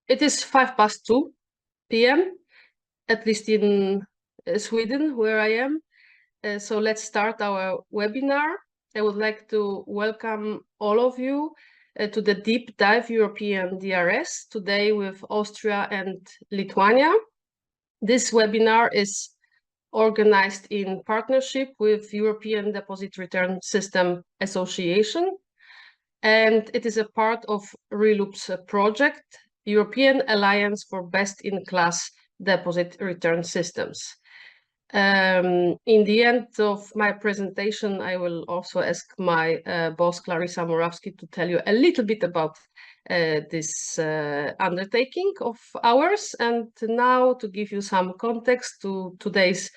It is 2 p.m., at least in Sweden, where I am. So let's start our webinar. I would like to welcome all of you to the Deep Dive European DRS, today with Austria and Lithuania. This webinar is organized in partnership with European Deposit Return System Association, and it is a part of Reloop's project, European Alliance for Best-in-Class Deposit Return Systems. In the end of my presentation, I will also ask my boss, Clarissa Morawski, to tell you a little bit about this undertaking of ours. And now to give you some context to today's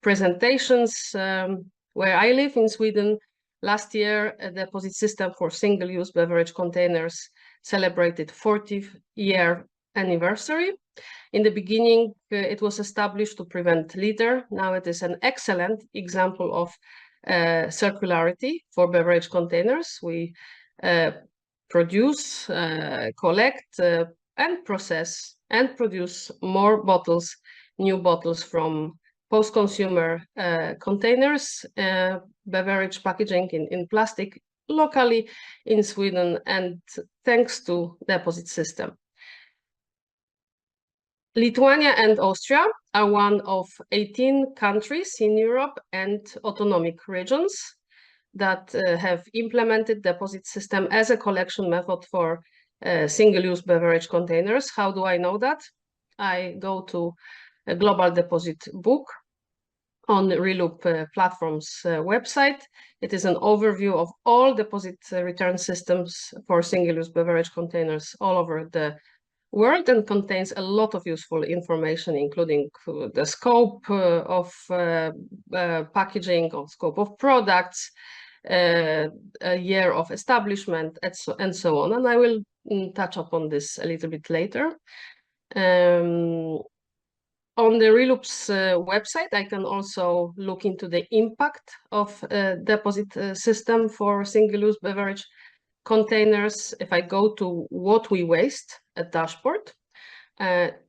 presentations, where I live in Sweden, last year, a deposit system for single-use beverage containers celebrated 40th year anniversary. In the beginning, it was established to prevent litter. Now it is an excellent example of circularity for beverage containers. We produce, collect, and process and produce more bottles, new bottles from post-consumer containers, beverage packaging in plastic locally in Sweden, and thanks to deposit system. Lithuania and Austria are one of 18 countries in Europe and autonomic regions that have implemented deposit system as a collection method for single-use beverage containers. How do I know that? I go to a Global Deposit book on the Reloop platform's website. It is an overview of all deposit return systems for single-use beverage containers all over the world and contains a lot of useful information, including the scope of packaging, or scope of products, a year of establishment, and so on. And I will touch upon this a little bit later. On the Reloop's website, I can also look into the impact of deposit system for single-use beverage containers. If I go to what we waste, a dashboard,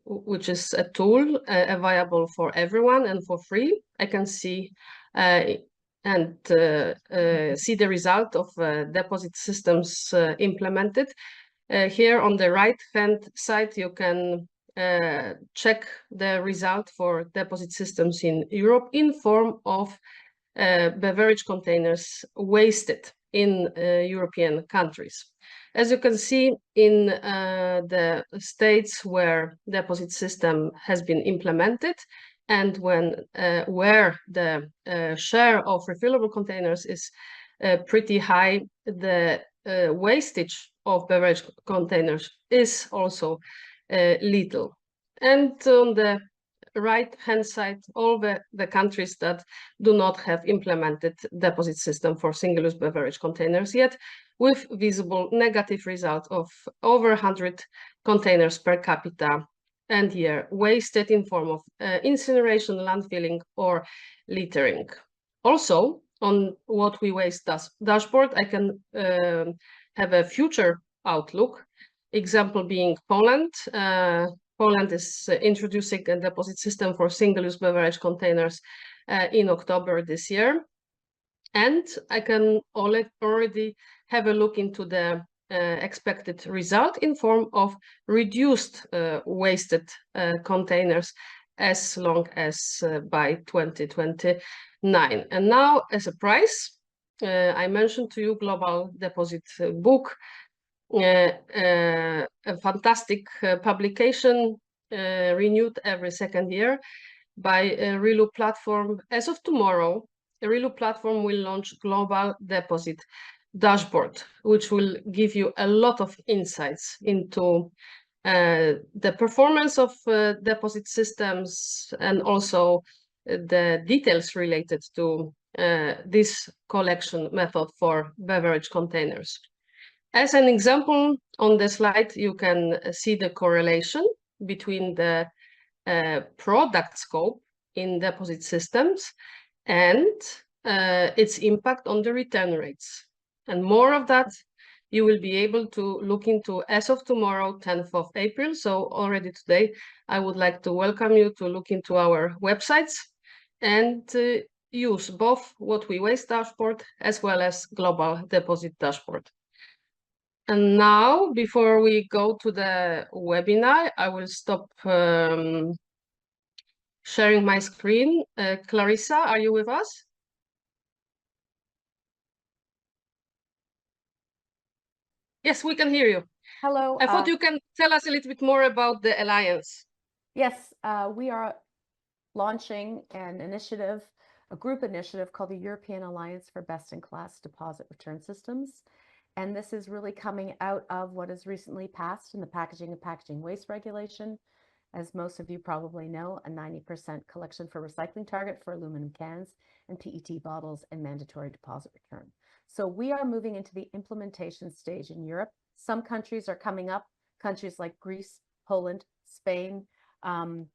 which is a tool available for everyone and for free, I can see and see the result of deposit systems implemented. Here on the right-hand side, you can check the result for deposit systems in Europe in form of beverage containers wasted in European countries. As you can see, in the states where deposit system has been implemented and where the share of refillable containers is pretty high, the wastage of beverage containers is also little. And on the right-hand side, all the countries that do not have implemented deposit system for single-use beverage containers yet, with visible negative result of over 100 containers per capita and year wasted in form of incineration, landfilling, or littering. Also, on what we waste dashboard, I can have a future outlook. Example being Poland. Poland is introducing a deposit system for single-use beverage containers in October this year. And I can already have a look into the expected result in form of reduced wasted containers as long as by 2029. And now, as a price, I mentioned to you Global Deposit book, a fantastic publication renewed every second year by Reloop platform. As of tomorrow, the Reloop platform will launch Global Deposit Dashboard, which will give you a lot of insights into the performance of deposit systems and also the details related to this collection method for beverage containers. As an example, on the slide, you can see the correlation between the product scope in deposit systems and its impact on the return rates. And more of that you will be able to look into as of tomorrow, 10th of April. So already today, I would like to welcome you to look into our websites and use both what we waste dashboard as well as global deposit dashboard. And now, before we go to the webinar, I will stop sharing my screen. Clarissa, are you with us? Yes, we can hear you. Hello. I thought you can tell us a little bit more about the Alliance. Yes, we are launching an initiative, a group initiative called the European Alliance for Best-in-Class Deposit Return Systems. And this is really coming out of what has recently passed in the Packaging and Packaging Waste Regulation. As most of you probably know, a 90% collection for recycling target for aluminum cans and PET bottles and mandatory deposit return. So we are moving into the implementation stage in Europe. Some countries are coming up, countries like Greece, Poland, Spain, and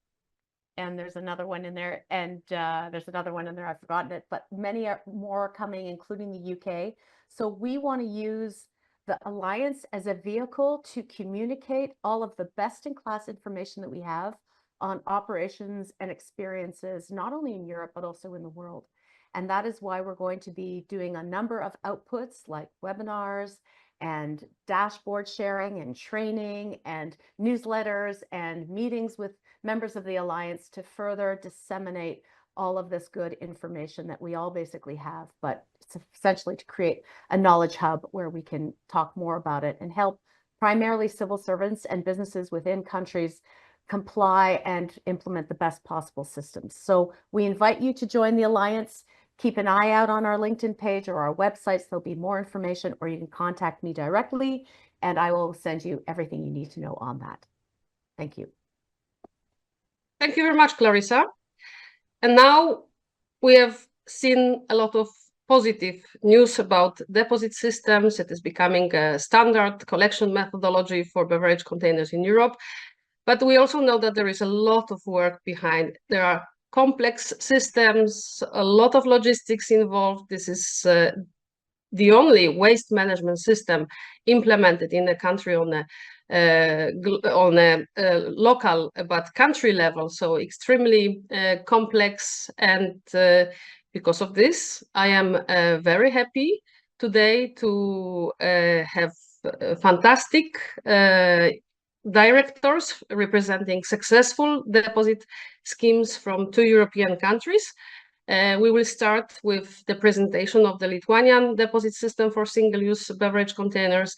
there's another one in there, and there's another one in there, I've forgotten it, but many more are coming, including the UK. So we want to use the Alliance as a vehicle to communicate all of the best-in-class information that we have on operations and experiences, not only in Europe, but also in the world. And that is why we're going to be doing a number of outputs like webinars and dashboard sharing and training and newsletters and meetings with members of the Alliance to further disseminate all of this good information that we all basically have, but it's essentially to create a knowledge hub where we can talk more about it and help primarily civil servants and businesses within countries comply and implement the best possible systems. So we invite you to join the Alliance. Keep an eye out on our LinkedIn page or our websites. There'll be more information, or you can contact me directly and I will send you everything you need to know on that. Thank you. Thank you very much, Clarissa. And now we have seen a lot of positive news about deposit systems. It is becoming a standard collection methodology for beverage containers in Europe. But we also know that there is a lot of work behind. There are complex systems, a lot of logistics involved. This is the only waste management system implemented in the country on a local but country level, so extremely complex. And because of this, I am very happy today to have fantastic directors representing successful deposit schemes from 2 European countries. We will start with the presentation of the Lithuanian deposit system for single-use beverage containers,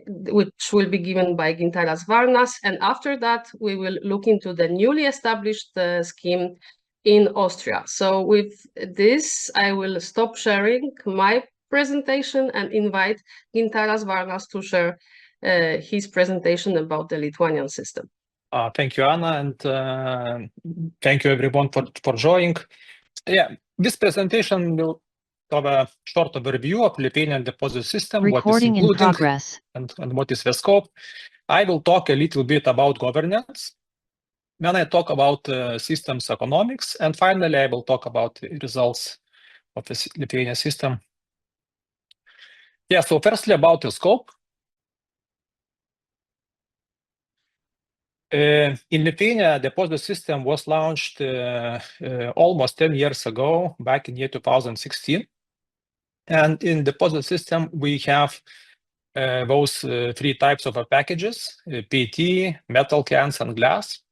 which will be given by Gintaras Varnas. And after that, we will look into the newly established scheme in Austria. So with this, I will stop sharing my presentation and invite Gintaras Varnas to share his presentation about the Lithuanian system. Thank you, Anna, and thank you everyone for joining. Yeah, this presentation will have a short overview of Lithuanian deposit system, Recording what is including in progress. and what is the scope. I will talk a little bit about governance. Then I talk about systems economics, and finally I will talk about the results of the Lithuanian system. Yeah, so firstly about the scope. In Lithuania, the deposit system was launched almost 10 years ago, back in year 2016. And in the deposit system, we have those 3 types of packages, PET, metal cans, and glass.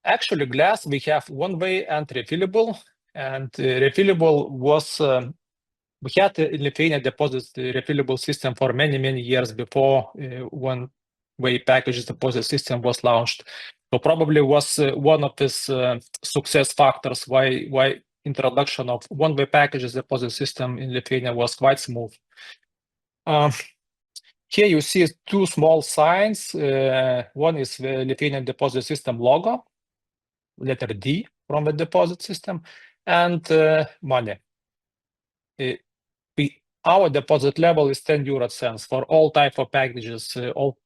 Actually, glass, we have one-way and refillable. And refillable was, we had in Lithuania deposit refillable system for many, many years before one-way packages deposit system was launched. So probably was one of these success factors why introduction of one-way packages deposit system in Lithuania was quite smooth. Here you see 2 small signs. One is the Lithuanian deposit system logo, letter D from the deposit system, and money. Our deposit level is 10 euro cents for all type of packages, all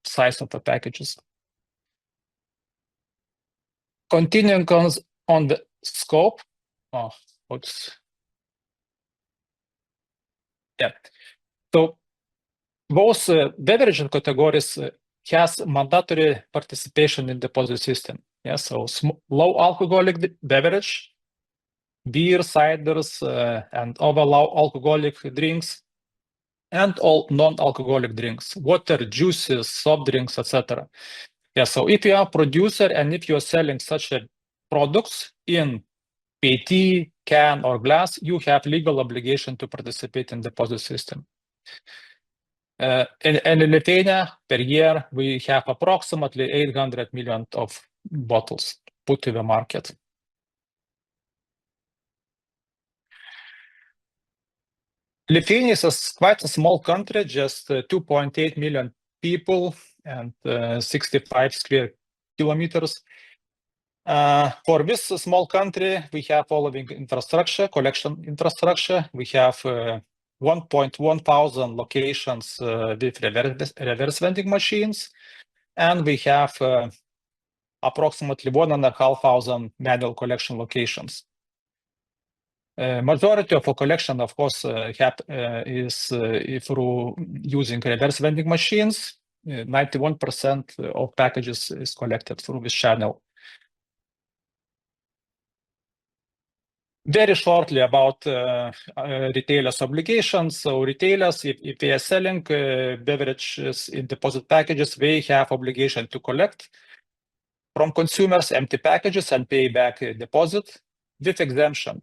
size of the packages. Continuing on the scope. Yeah. So both beverage categories has mandatory participation in deposit system. Yeah, so low alcoholic beverage, beer, ciders, and other low alcoholic drinks, and all non-alcoholic drinks, water, juices, soft drinks, etc. Yeah, so if you are a producer and if you are selling such products in PET, can, or glass, you have legal obligation to participate in deposit system. In Lithuania, per year, we have approximately 800 million of bottles put to the market. Lithuania is quite a small country, just 2.8 million people and 65 square kilometers. For this small country, we have following infrastructure, collection infrastructure. We have 1.1 thousand locations with reverse vending machines, and we have approximately 1,500 manual collection locations. Majority of our collection, of course, is through using reverse vending machines. 91% of packages is collected through this channel. Very shortly about retailers' obligations. So retailers, if they are selling beverages in deposit packages, they have obligation to collect from consumers empty packages and pay back a deposit with exemption.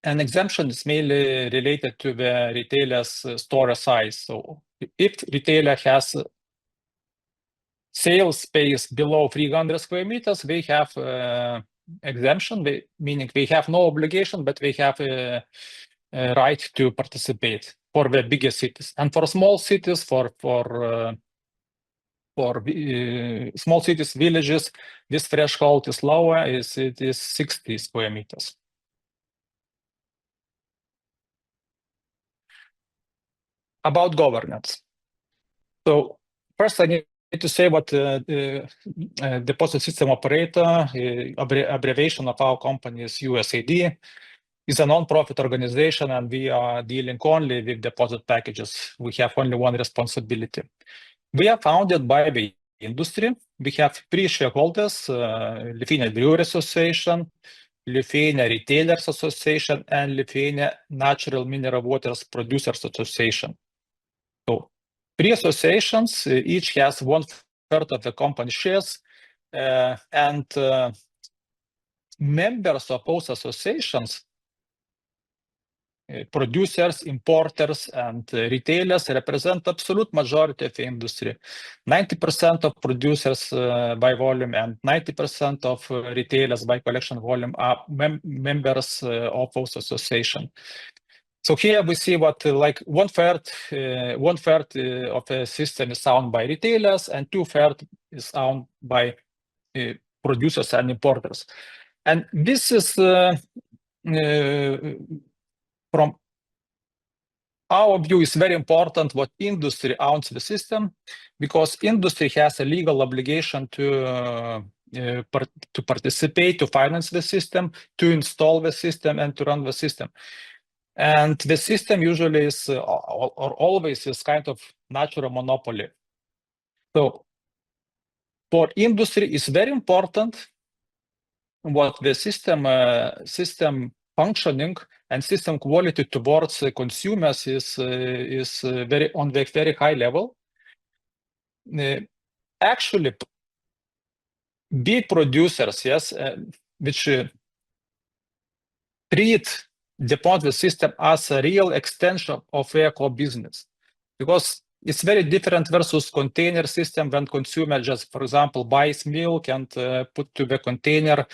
An exemption is mainly related to the retailer's store size. So if retailer has sales space below 300 square meters, they have exemption, meaning they have no obligation, but they have a right to participate for the bigger cities. And for small cities, for small cities, villages, this threshold is lower, it is 60 square meters. About governance. So first I need to say what deposit system operator, abbreviation of our company is USAID, is a non-profit organization, and we are dealing only with deposit packages. We have only one responsibility. We are founded by the industry. We have three shareholders, Lithuania Brewery Association, Lithuania Retailers Association, and Lithuania Natural Mineral Waters Producers Association. So three associations, each has 1/3 of the company shares, and members of those associations, producers, importers, and retailers represent absolute majority of the industry. 90% of producers by volume and 90% of retailers by collection volume are members of those associations. So here we see what like 1/3 of the system is owned by retailers and 2/3 is owned by producers and importers. And this is from our view is very important what industry owns the system, because industry has a legal obligation to participate, to finance the system, to install the system, and to run the system. And the system usually is or always is kind of natural monopoly. So for industry, it's very important what the system functioning and system quality towards consumers is very on the very high level. Actually, big producers, yes, which treat deposit system as a real extension of their core business, because it's very different versus container system when consumer just, for example, buys milk and put to the container.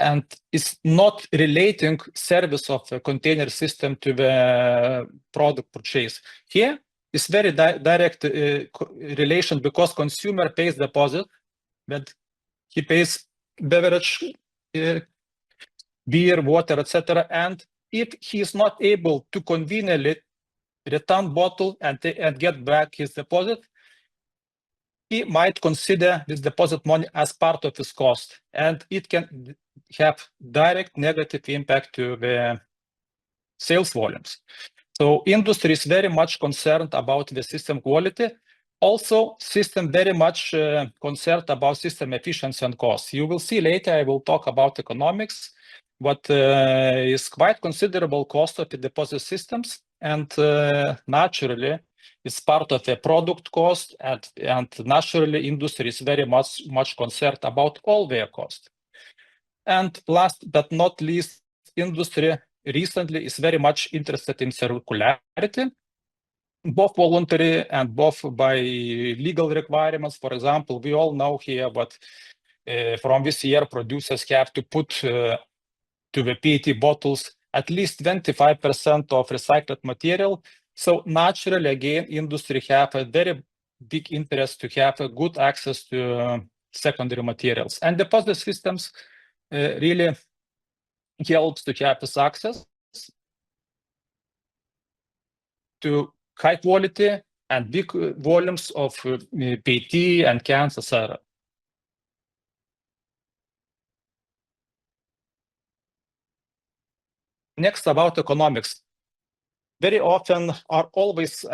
And it's not relating service of the container system to the product purchase. Here, it's very direct relation, because consumer pays deposit, but he pays beverage, beer, water, etc. And if he is not able to conveniently return bottle and get back his deposit, he might consider this deposit money as part of his cost, and it can have direct negative impact to the sales volumes. So industry is very much concerned about the system quality. Also, system very much concerned about system efficiency and cost. You will see later, I will talk about economics, what is quite considerable cost of the deposit systems, and naturally, it's part of the product cost, and naturally, industry is very much concerned about all their cost. And last but not least, industry recently is very much interested in circularity, both voluntary and both by legal requirements. For example, we all know here, but from this year, producers have to put to the PET bottles at least 25% of recycled material. So naturally, again, industry have a very big interest to have a good access to secondary materials. And deposit systems really helps to have this access to high quality and big volumes of PET and cans, etc. Next, about economics. Very often always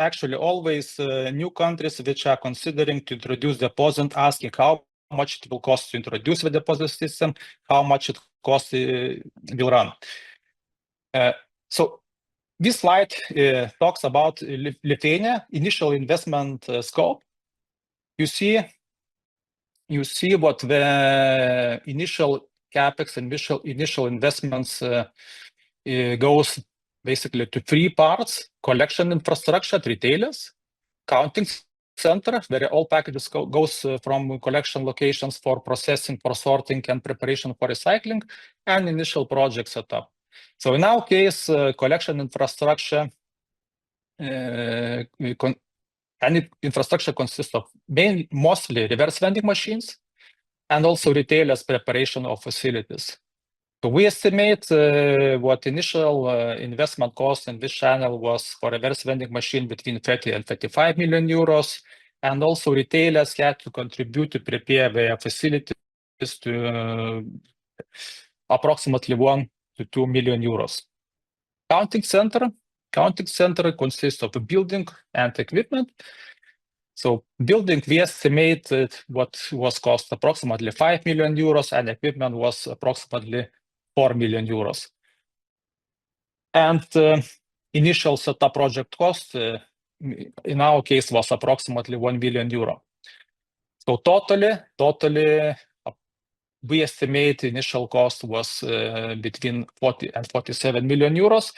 new countries which are considering to introduce deposit, asking how much it will cost to introduce the deposit system, how much it costs will run. So this slide talks about Lithuania initial investment scope. You see what the initial capex and initial investments goes basically to three parts: collection infrastructure, retailers, counting center, where all packages goes from collection locations for processing, for sorting, and preparation for recycling, and initial project setup. So in our case, collection infrastructure, infrastructure consists of mostly reverse vending machines and also retailers' preparation of facilities. So we estimate what initial investment cost in this channel was for reverse vending machine between 30 and 35 million euros, and also retailers had to contribute to prepare their facilities to approximately 1 to 2 million euros. Counting center consists of a building and equipment. So building, we estimated what was cost approximately 5 million euros, and equipment was approximately 4 million euros. And initial setup project cost, in our case, was approximately 1 million euro. So totally, we estimate initial cost was between 40 and 47 million euros.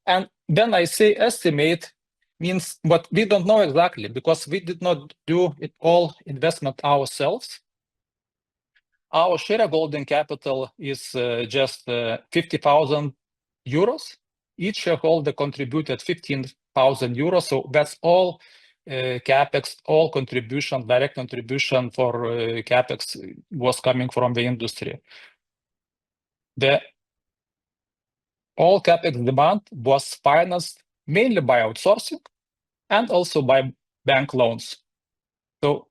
And then I say estimate means what we don't know exactly, because we did not do it all investment ourselves. Our shareholding capital is just 50,000 euros. Each shareholder contributed 15,000 euros. So that's all capex, all contribution, direct contribution for capex was coming from the industry. All capex demand was financed mainly by outsourcing and also by bank loans. So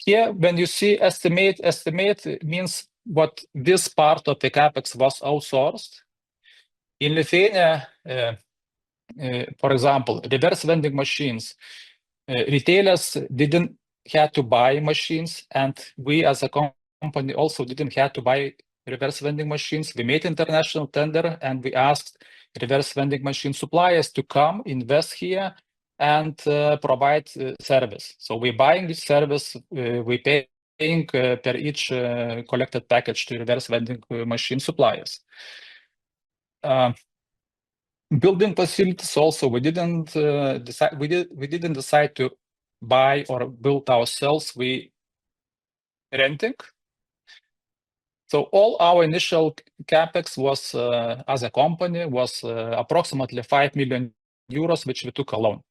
here, when you see estimate means what this part of the capex was outsourced. In Lithuania, for example, reverse vending machines, retailers didn't have to buy machines, and we as a company also didn't have to buy reverse vending machines. We made international tender, and we asked reverse vending machine suppliers to come invest here and provide service. So we're buying this service, we paying per each collected package to reverse vending machine suppliers. Building facilities also, we didn't decide to buy or build ourselves. We renting. So all our initial capex was as a company was approximately 5 million euros, which we took a loan.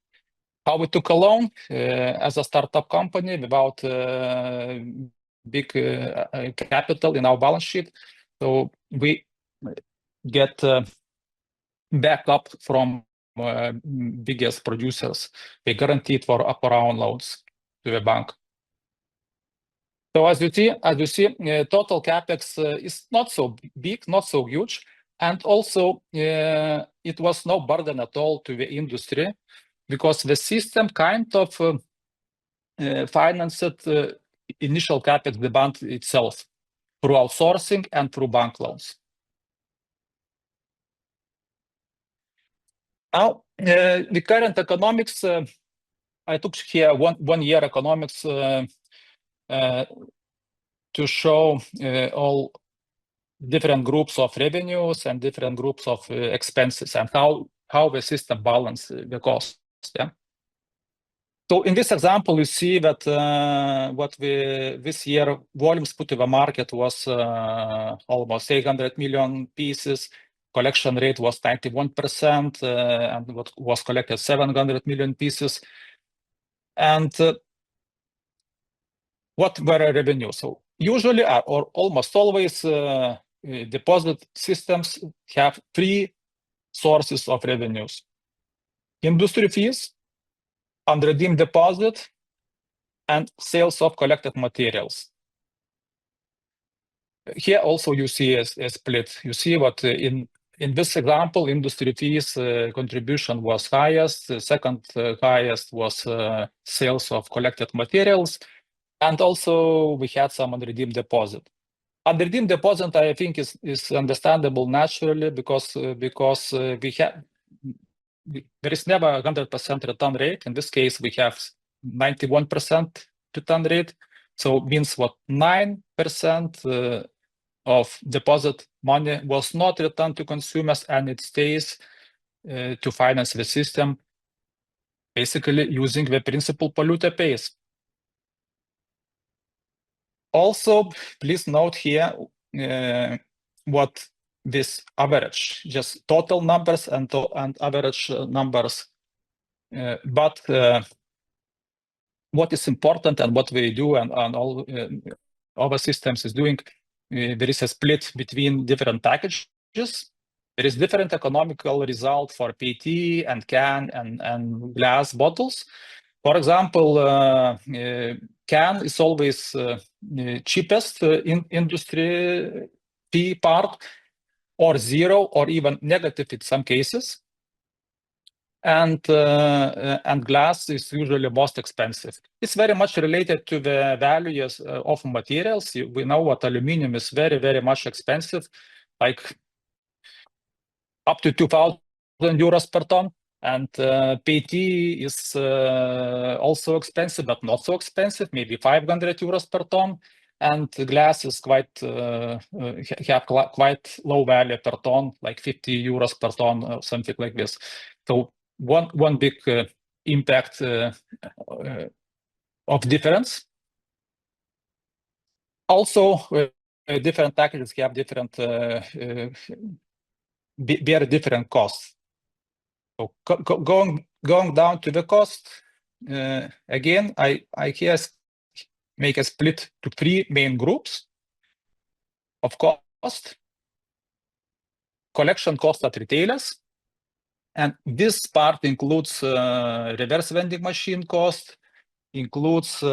How we took a loan as a startup company without big capital in our balance sheet. So we get backup from biggest producers. We guaranteed for our own loans to the bank. So as you see, total capex is not so big, not so huge. And also, it was no burden at all to the industry, because the system kind of financed initial capex demand itself through outsourcing and through bank loans. Now, the current economics, I took here one year economics to show all different groups of revenues and different groups of expenses, and how the system balance the cost. Yeah. So in this example, you see that this year volumes put to the market was almost 800 million pieces. Collection rate was 91%, and what was collected 700 million pieces. And what were revenues? So usually, or almost always, deposit systems have three sources of revenues: industry fees, unredeemed deposit, and sales of collected materials. Here also you see a split. You see what in this example, industry fees contribution was highest. The second highest was sales of collected materials, and also we had some unredeemed deposit. Unredeemed deposit, I think, is understandable naturally, because there is never 100% return rate. In this case, we have 91% return rate. So it means what 9% of deposit money was not returned to consumers, and it stays to finance the system, basically using the principle polluter pays. Also, please note here what this average, just total numbers and average numbers. But what is important and what we do and all our systems is doing, there is a split between different packages. There is different economical result for PET and can and glass bottles. For example, can is always cheapest in industry fee part, or zero, or even negative in some cases. And glass is usually most expensive. It's very much related to the values of materials. We know what aluminum is very, very much expensive, like up to 2,000 euros per ton. And PET is also expensive, but not so expensive, maybe 500 euros per ton. And glass is quite low value per ton, like 50 euros per ton, or something like this. So one big impact of difference. Also, different packages have different very different costs. So going down to the cost, again, I here make a split to three main groups of cost. Collection cost at retailers, and this part includes reverse vending machine cost, includes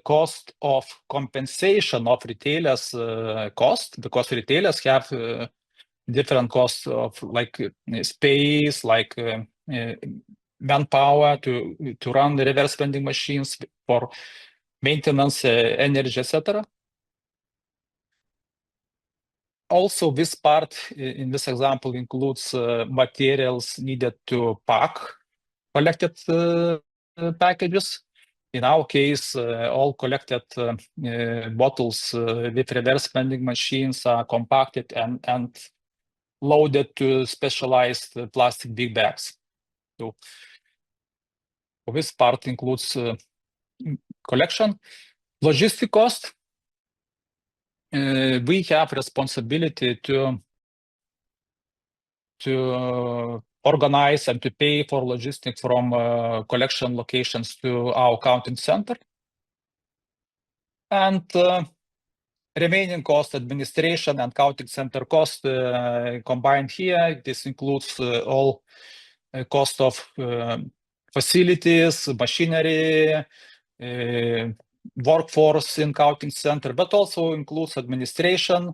cost of compensation of retailers' cost, because retailers have different costs of like space, like manpower to run the reverse vending machines, for maintenance, energy, etc. Also, this part in this example includes materials needed to pack collected packages. In our case, all collected bottles with reverse vending machines are compacted and loaded to specialized plastic big bags. So this part includes collection. Logistic cost. We have responsibility to organize and to pay for logistics from collection locations to our counting center. And remaining cost, administration and counting center cost combined here. This includes all cost of facilities, machinery, workforce in counting center, but also includes administration,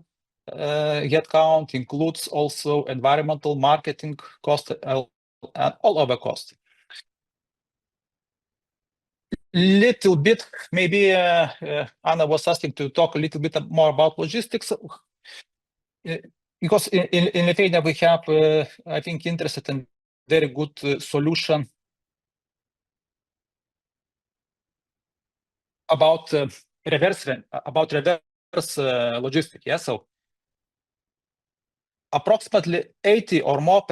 headcount, includes also environmental marketing cost and all other costs. Little bit, maybe Anna was asking to talk a little bit more about logistics. Because in Lithuania we have, I think, interested and very good solution about reverse logistics. Yeah, so approximately 80% or more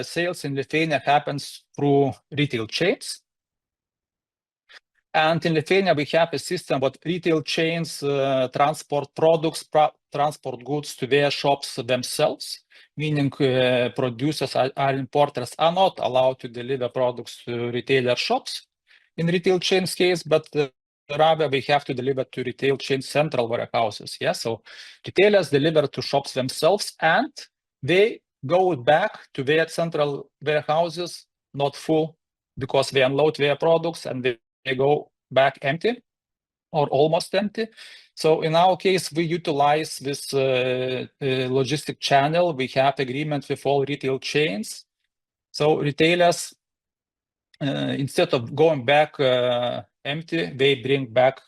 sales in Lithuania happens through retail chains. And in Lithuania, we have a system what retail chains transport products, transport goods to their shops themselves, meaning producers and importers are not allowed to deliver products to retailer shops in retail chains case, but rather we have to deliver to retail chain central warehouses. Yeah, so retailers deliver to shops themselves and they go back to their central warehouses, not full, because they unload their products and they go back empty or almost empty. So in our case, we utilize this logistic channel. We have agreement with all retail chains. So retailers, instead of going back empty, they bring back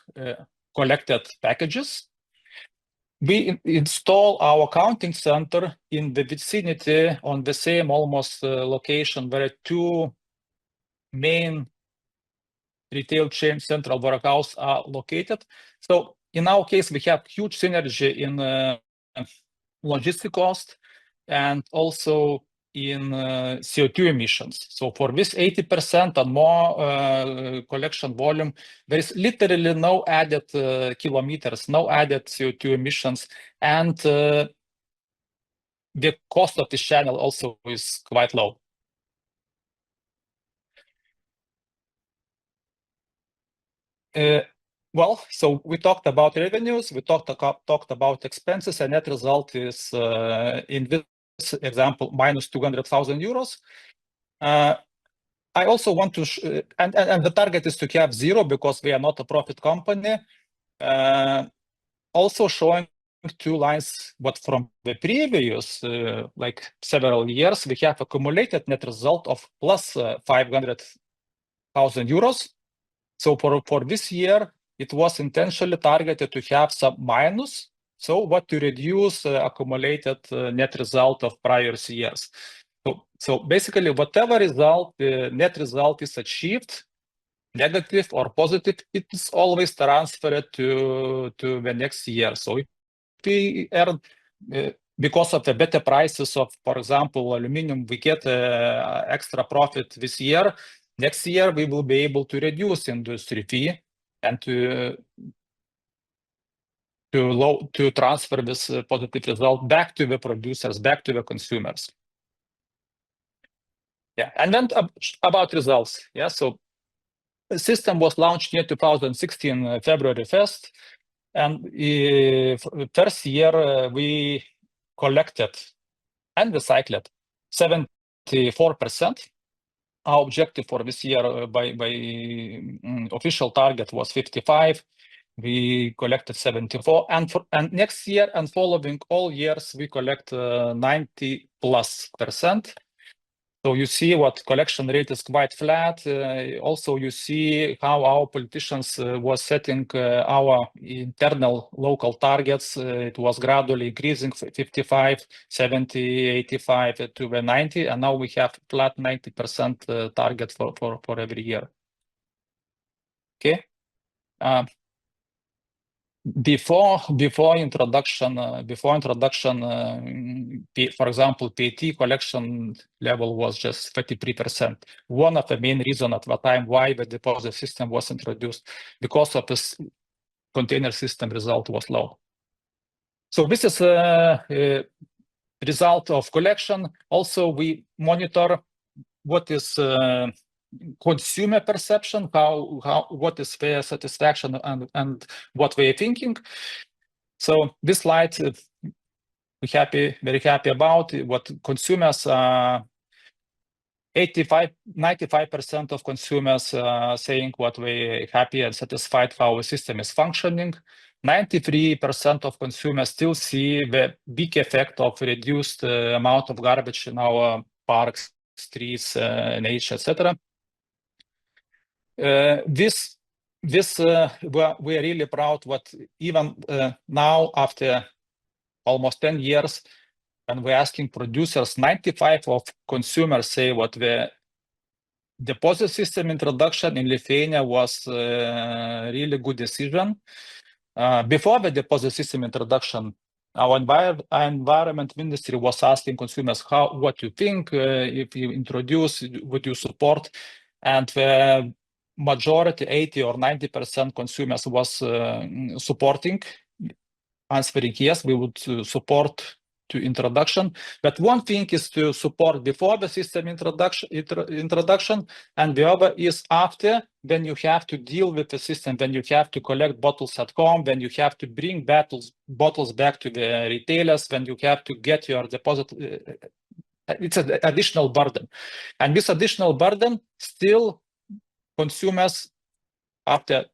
collected packages. We install our counting center in the vicinity on the same almost location where two main retail chain central warehouse are located. So in our case, we have huge synergy in logistic cost and also in CO2 emissions. So for this 80% and more collection volume, there is literally no added kilometers, no added CO2 emissions. And the cost of this channel also is quite low. Well, so we talked about revenues, we talked about expenses, and net result is in this example minus 200,000 euros. I also want to, and the target is to have zero because we are not a profit company. Also showing two lines, but from the previous like several years, we have accumulated net result of plus 500,000 euros. So for this year, it was intentionally targeted to have some minus. So what to reduce accumulated net result of prior years. So basically, whatever result, the net result is achieved, negative or positive, it is always transferred to the next year. So if we earn, because of the better prices of, for example, aluminum, we get extra profit this year. Next year, we will be able to reduce industry fee and to transfer this positive result back to the producers, back to the consumers. Yeah, and then about results. Yeah, so the system was launched in 2016, February 1st. And first year, we collected and recycled 74%. Our objective for this year by official target was 55. We collected 74, and next year and following all years we collect 90+%. So you see what collection rate is quite flat. Also, you see how our politicians was setting our internal local targets. It was gradually increasing 55, 70, 85 to the 90, and now we have flat 90% target for every year. Okay. Before introduction, for example, PET collection level was just 33%. One of the main reasons at the time why the deposit system was introduced, because of this container system result was low. So this is a result of collection. Also, we monitor what is consumer perception, what is their satisfaction and what they're thinking. So this slide, we're very happy about what consumers 95% of consumers saying what they're happy and satisfied how our system is functioning. 93% of consumers still see the big effect of reduced amount of garbage in our parks, streets, nature, etc. We are really proud what even now, after almost 10 years, and we're asking producers, 95% of consumers say what the deposit system introduction in Lithuania was a really good decision. Before the deposit system introduction, our environment ministry was asking consumers what you think, if you introduce, would you support? And the majority, 80 or 90% consumers was supporting, answering yes, we would support to introduction. But one thing is to support before the system introduction, and the other is after, when you have to deal with the system, when you have to collect bottles at home, when you have to bring bottles back to the retailers, when you have to get your deposit. It's an additional burden. And this additional burden, still consumers, after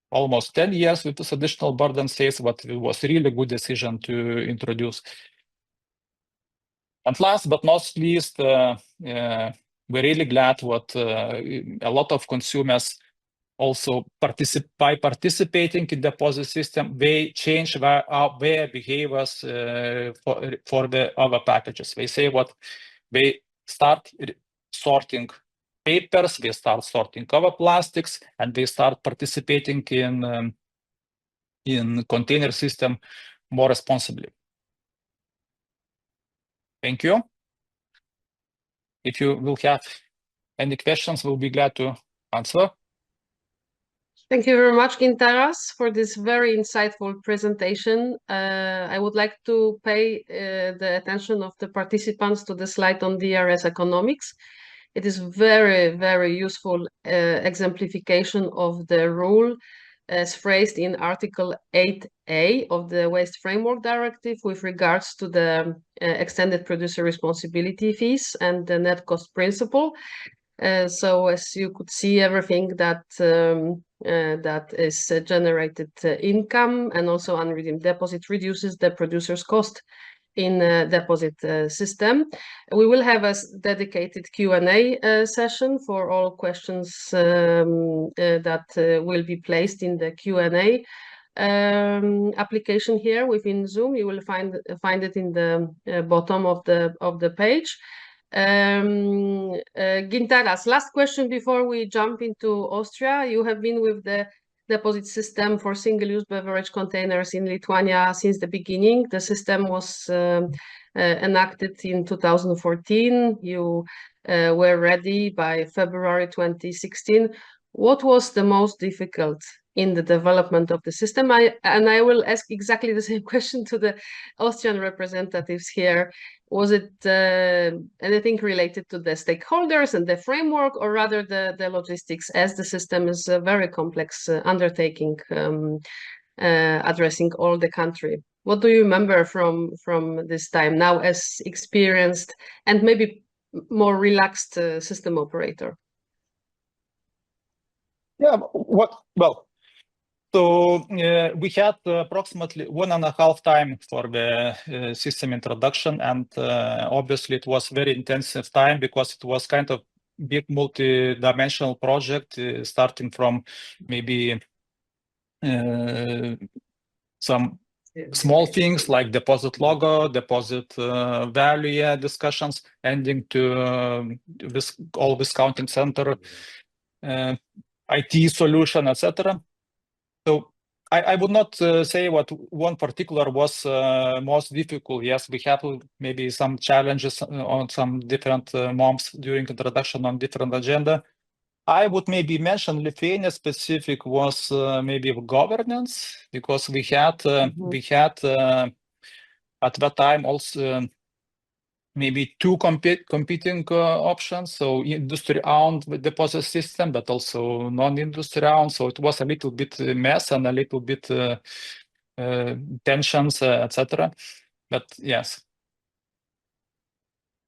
almost 10 years with this additional burden, says what it was really good decision to introduce. And last but not least, we're really glad what a lot of consumers also by participating in the deposit system, they change their behaviors for the other packages. They say what they start sorting papers, they start sorting other plastics, and they start participating in container system more responsibly. Thank you. If you will have any questions, we'll be glad to answer. Thank you very much, Gintaras, for this very insightful presentation. I would like to pay the attention of the participants to the slide on DRS economics. It is very, very useful exemplification of the rule as phrased in Article 8A of the Waste Framework Directive with regards to the extended producer responsibility fees and the net cost principle. So as you could see, everything that that is generated income and also unredeemed deposit reduces the producer's cost in a deposit system. We will have a dedicated Q&A session for all questions that will be placed in the Q&A application here within Zoom. You will find it in the bottom of the page. Gintaras, last question before we jump into Austria. You have been with the deposit system for single-use beverage containers in Lithuania since the beginning. The system was enacted in 2014. You were ready by February 2016. What was the most difficult in the development of the system? I will ask exactly the same question to the Austrian representatives here. Was it anything related to the stakeholders and the framework, or rather the logistics, as the system is a very complex undertaking addressing all the country? What do you remember from this time now as experienced and maybe more relaxed system operator? Yeah, so we had approximately 1.5 time for the system introduction, and obviously it was very intensive time because it was kind of big multi-dimensional project, starting from maybe some small things like deposit logo, deposit value discussions, ending to all this counting center, IT solution, etc. So I would not say what one particular was most difficult. Yes, we have maybe some challenges on some different months during introduction on different agenda. I would maybe mention Lithuania specific was maybe governance, because we had at that time also maybe two competing options. So industry-owned deposit system, but also non-industry-owned. So it was a little bit mess and a little bit tensions, etc. But yes.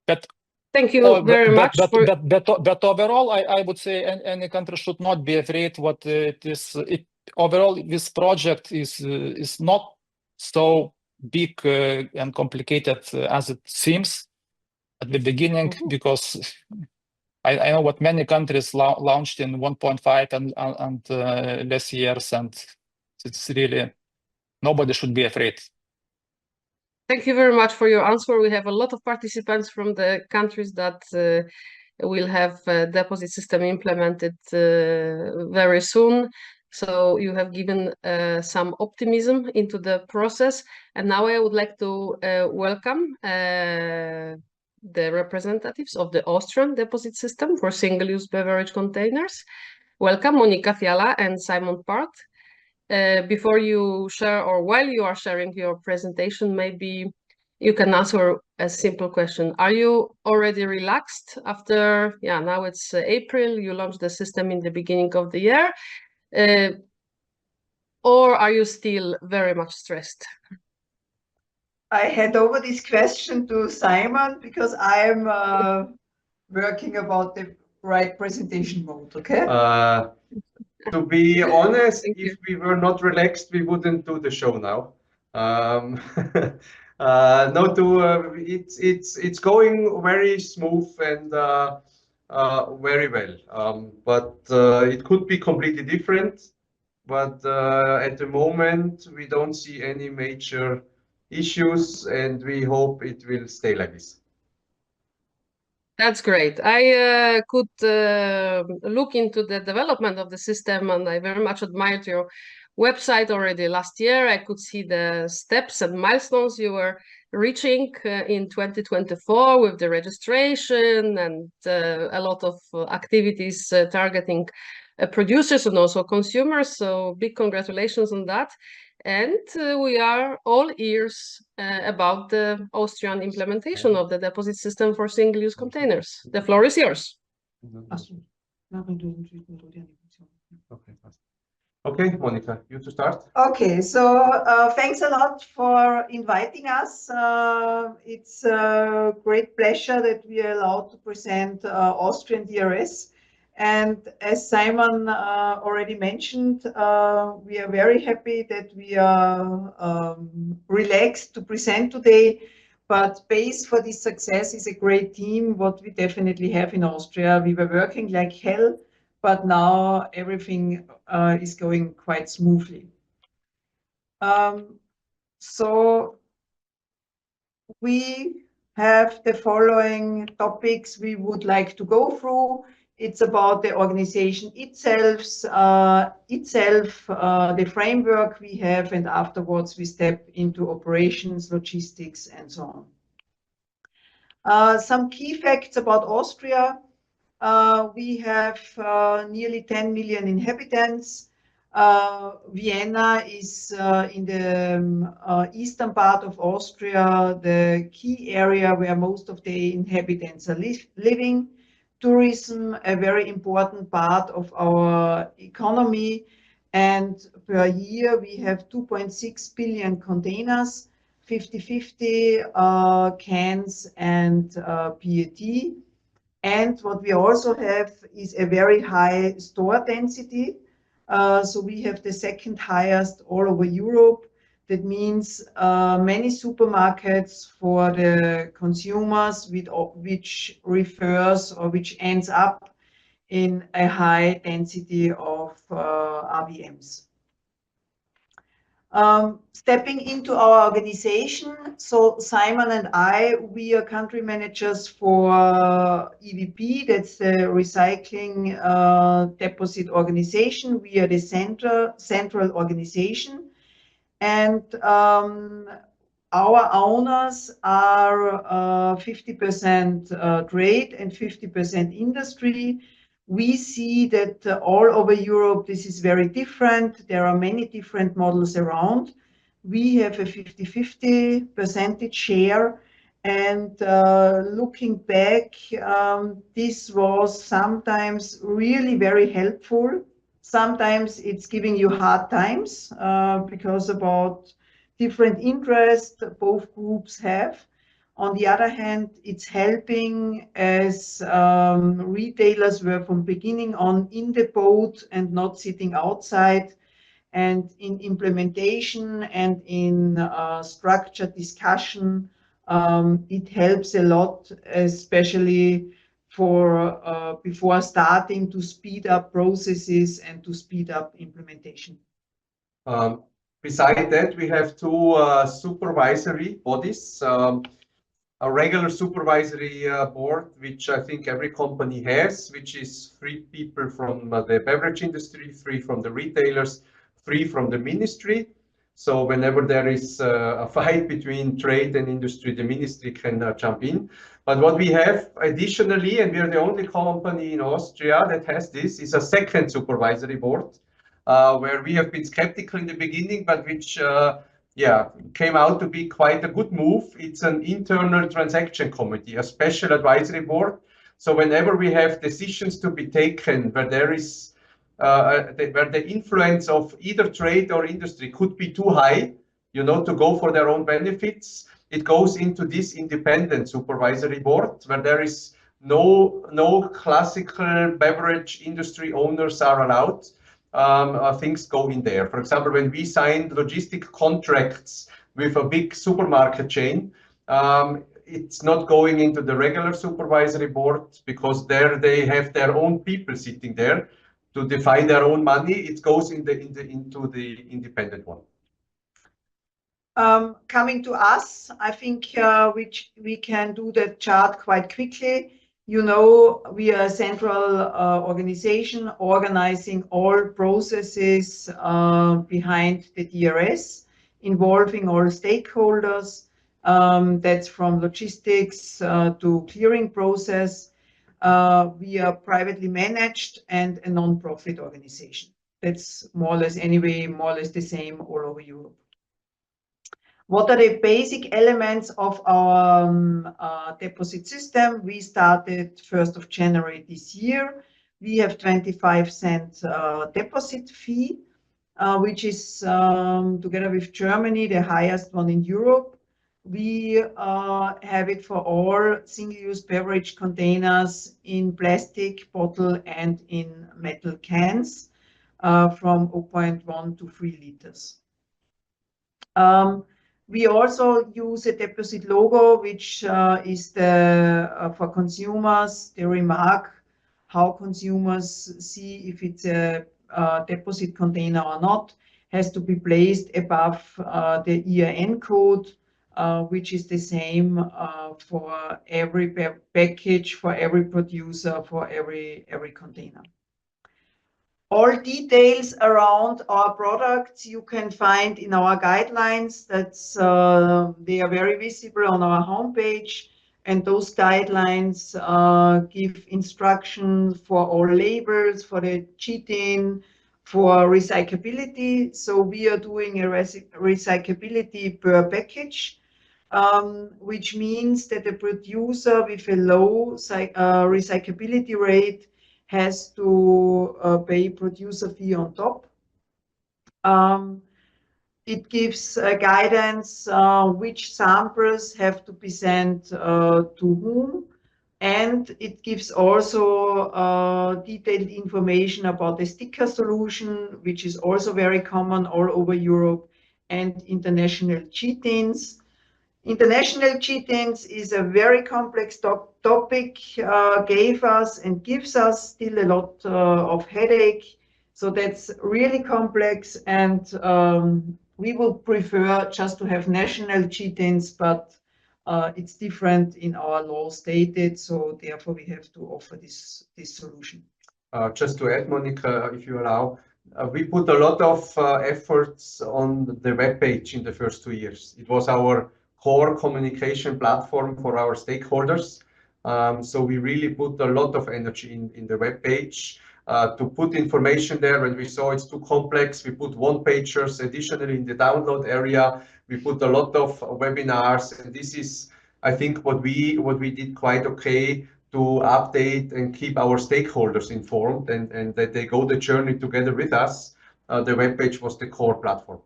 But thank you very much. But overall, I would say any country should not be afraid what it is. overall, this project is not so big and complicated as it seems at the beginning, because I know what many countries launched in 1.5 and less years, and it's really, nobody should be afraid. Thank you very much for your answer. We have a lot of participants from the countries that will have a deposit system implemented very soon. So you have given some optimism into the process. And now I would like to welcome the representatives of the Austrian deposit system for single-use beverage containers. Welcome, Monika Fiala and Simon Part. Before you share, or while you are sharing your presentation, maybe you can answer a simple question. Are you already relaxed after, now it's April, you launched the system in the beginning of the year, or are you still very much stressed? I hand over this question to Simon because I'm working about the right presentation mode, okay? To be honest, Thank if you. we were not relaxed, we wouldn't do the show now. It's going very smooth and very well. But it could be completely different. But at the moment, we don't see any major issues, and we hope it will stay like this. That's great. I could look into the development of the system, and I very much admired your website already last year. I could see the steps and milestones you were reaching in 2024 with the registration and a lot of activities targeting producers and also consumers. So big congratulations on that. And we are all ears about the Austrian implementation of the deposit system for single-use containers. The floor is yours. Okay, Monika, you to start. Okay, so thanks a lot for inviting us. It's a great pleasure that we are allowed to present Austrian DRS. And as Simon already mentioned, we are very happy that we are relaxed to present today. But base for this success is a great team, what we definitely have in Austria. We were working like hell, but now everything is going quite smoothly. So we have the following topics we would like to go through. It's about the organization itself, the framework we have, and afterwards we step into operations, logistics, and so on. Some key facts about Austria. We have nearly 10 million inhabitants. Vienna is in the eastern part of Austria, the key area where most of the inhabitants are living. Tourism, a very important part of our economy. And per year, we have 2.6 billion containers, 50-50 cans and PET. And what we also have is a very high store density. So we have the second highest all over Europe. That means many supermarkets for the consumers, which refers or which ends up in a high density of RVMs. Stepping into our organization, so Simon and I, we are country managers for EVP, that's the Recycling Deposit Organization. We are the central organization, and our owners are 50% trade and 50% industry. We see that all over Europe, this is very different. There are many different models around. We have a 50-50% share. And looking back, this was sometimes really very helpful. Sometimes it's giving you hard times because about different interests both groups have. On the other hand, it's helping as retailers were from beginning on in the boat and not sitting outside. and in implementation and in structured discussion. It helps a lot, especially for before starting to speed up processes and to speed up implementation. Beside that, we have two supervisory bodies. A regular supervisory board, which I think every company has, which is 3 people from the beverage industry, 3 from the retailers, 3 from the ministry. So whenever there is a fight between trade and industry, the ministry can jump in. But what we have additionally, and we are the only company in Austria that has this, is a second supervisory board, where we have been skeptical in the beginning, but which came out to be quite a good move. It's an internal transaction committee, a special advisory board. So whenever we have decisions to be taken where there is where the influence of either trade or industry could be too high, you know, to go for their own benefits, it goes into this independent supervisory board where there is no classical beverage industry owners are allowed. Things go in there. For example, when we signed logistic contracts with a big supermarket chain, it's not going into the regular supervisory board because there they have their own people sitting there to define their own money. It goes into the independent one. Coming to us, I think which we can do that chart quite quickly. You know, we are a central organization organizing all processes behind the DRS, involving all stakeholders. That's from logistics to clearing process. We are privately managed and a non-profit organization. That's more or less anyway, more or less the same all over Europe. What are the basic elements of our deposit system? We started 1st of January this year. We have 25-cent deposit fee, which is together with Germany the highest one in Europe. We have it for all single-use beverage containers in plastic bottle and in metal cans from 0.1 to 3 liters. We also use a deposit logo, which is for consumers, the remark how consumers see if it's a deposit container or not, has to be placed above the EIN code, which is the same for every package, for every producer, for every container. All details around our products you can find in our guidelines. That's they are very visible on our homepage, and those guidelines give instructions for all labels, for the cheat-in, for recyclability. So we are doing a recyclability per package, which means that the producer with a low recyclability rate has to pay producer fee on top. It gives guidance which samples have to be sent to whom, and it gives also detailed information about the sticker solution, which is also very common all over Europe, and international cheat-ins. International cheat-ins is a very complex topic, gave us and gives us still a lot of headache. So that's really complex, and we would prefer just to have national cheat-ins, but it's different in our law stated, so therefore we have to offer this solution. Just to add, Monica, if you allow, we put a lot of efforts on the web page in the first 2 years. It was our core communication platform for our stakeholders. So we really put a lot of energy in the web page to put information there. When we saw it's too complex, we put one-pagers. Additionally, in the download area, we put a lot of webinars. And this is, I think, what we did quite okay to update and keep our stakeholders informed and that they go the journey together with us. The web page was the core platform.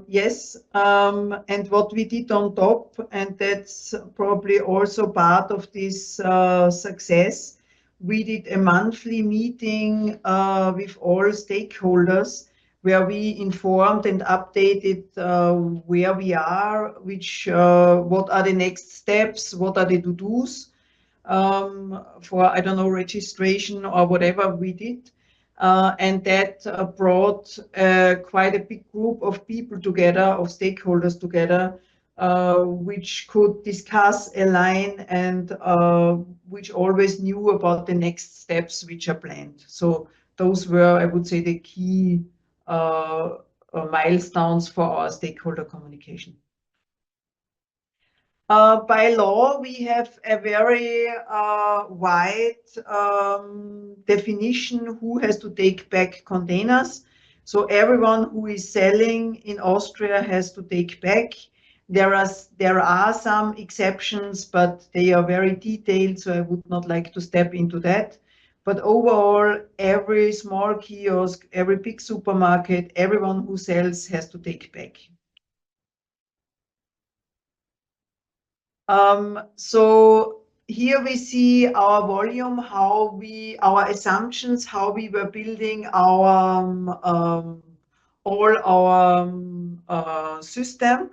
Yes, and what we did on top, and that's probably also part of this success, we did a monthly meeting with all stakeholders where we informed and updated where we are, what are the next steps, what are the to-dos for, I don't know, registration or whatever we did. And that brought quite a big group of people together, of stakeholders together, which could discuss, align, and which always knew about the next steps which are planned. So those were, I would say, the key milestones for our stakeholder communication. By law, we have a very wide definition who has to take back containers. So everyone who is selling in Austria has to take back. There are some exceptions, but they are very detailed, so I would not like to step into that. But overall, every small kiosk, every big supermarket, everyone who sells has to take back. So here we see our volume, our assumptions, how we were building our all our system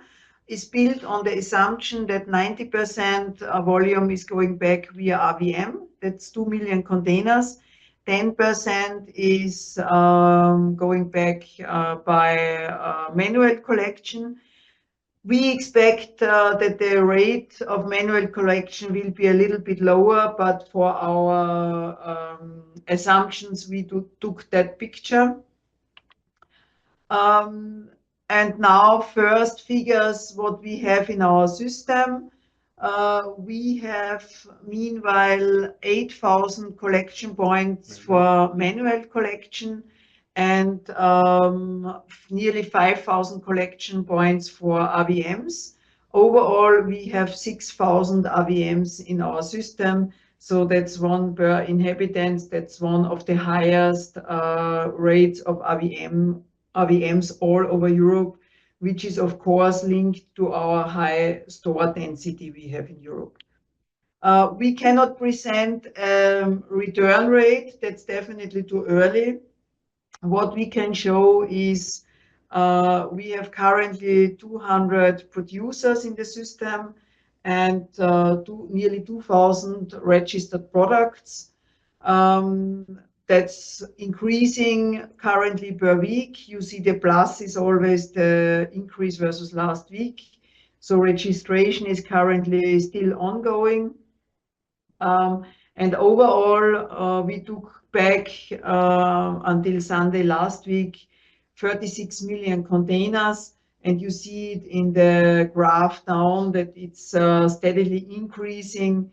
is built on the assumption that 90% volume is going back via RVM. That's 2 million containers. 10% is going back by manual collection. We expect that the rate of manual collection will be a little bit lower, but for our assumptions, we took that picture. And now first figures, what we have in our system. We have meanwhile 8,000 collection points for manual collection and nearly 5,000 collection points for RVMs. Overall, we have 6,000 RVMs in our system. So that's one per inhabitants. That's one of the highest rates of RVMs all over Europe, which is of course linked to our high store density we have in Europe. We cannot present return rate. That's definitely too early. What we can show is we have currently 200 producers in the system and nearly 2,000 registered products. That's increasing currently per week. You see the plus is always the increase versus last week. So registration is currently still ongoing. And overall, we took back until Sunday last week 36 million containers, and you see it in the graph down that it's steadily increasing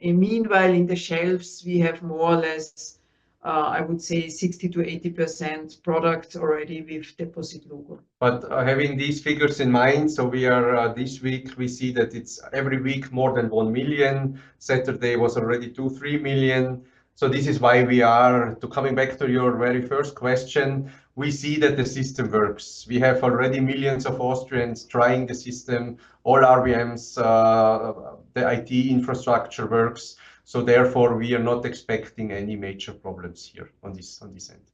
meanwhile in the shelves we have more or less I would say 60 to 80% products already with deposit logo. But having these figures in mind, so we are this week we see that it's every week more than 1 million. Saturday was already 2-3 million. So this is why we are, coming back to your very first question, we see that the system works. We have already millions of Austrians trying the system, all RVMs, the IT infrastructure works. So therefore, we are not expecting any major problems here on this end.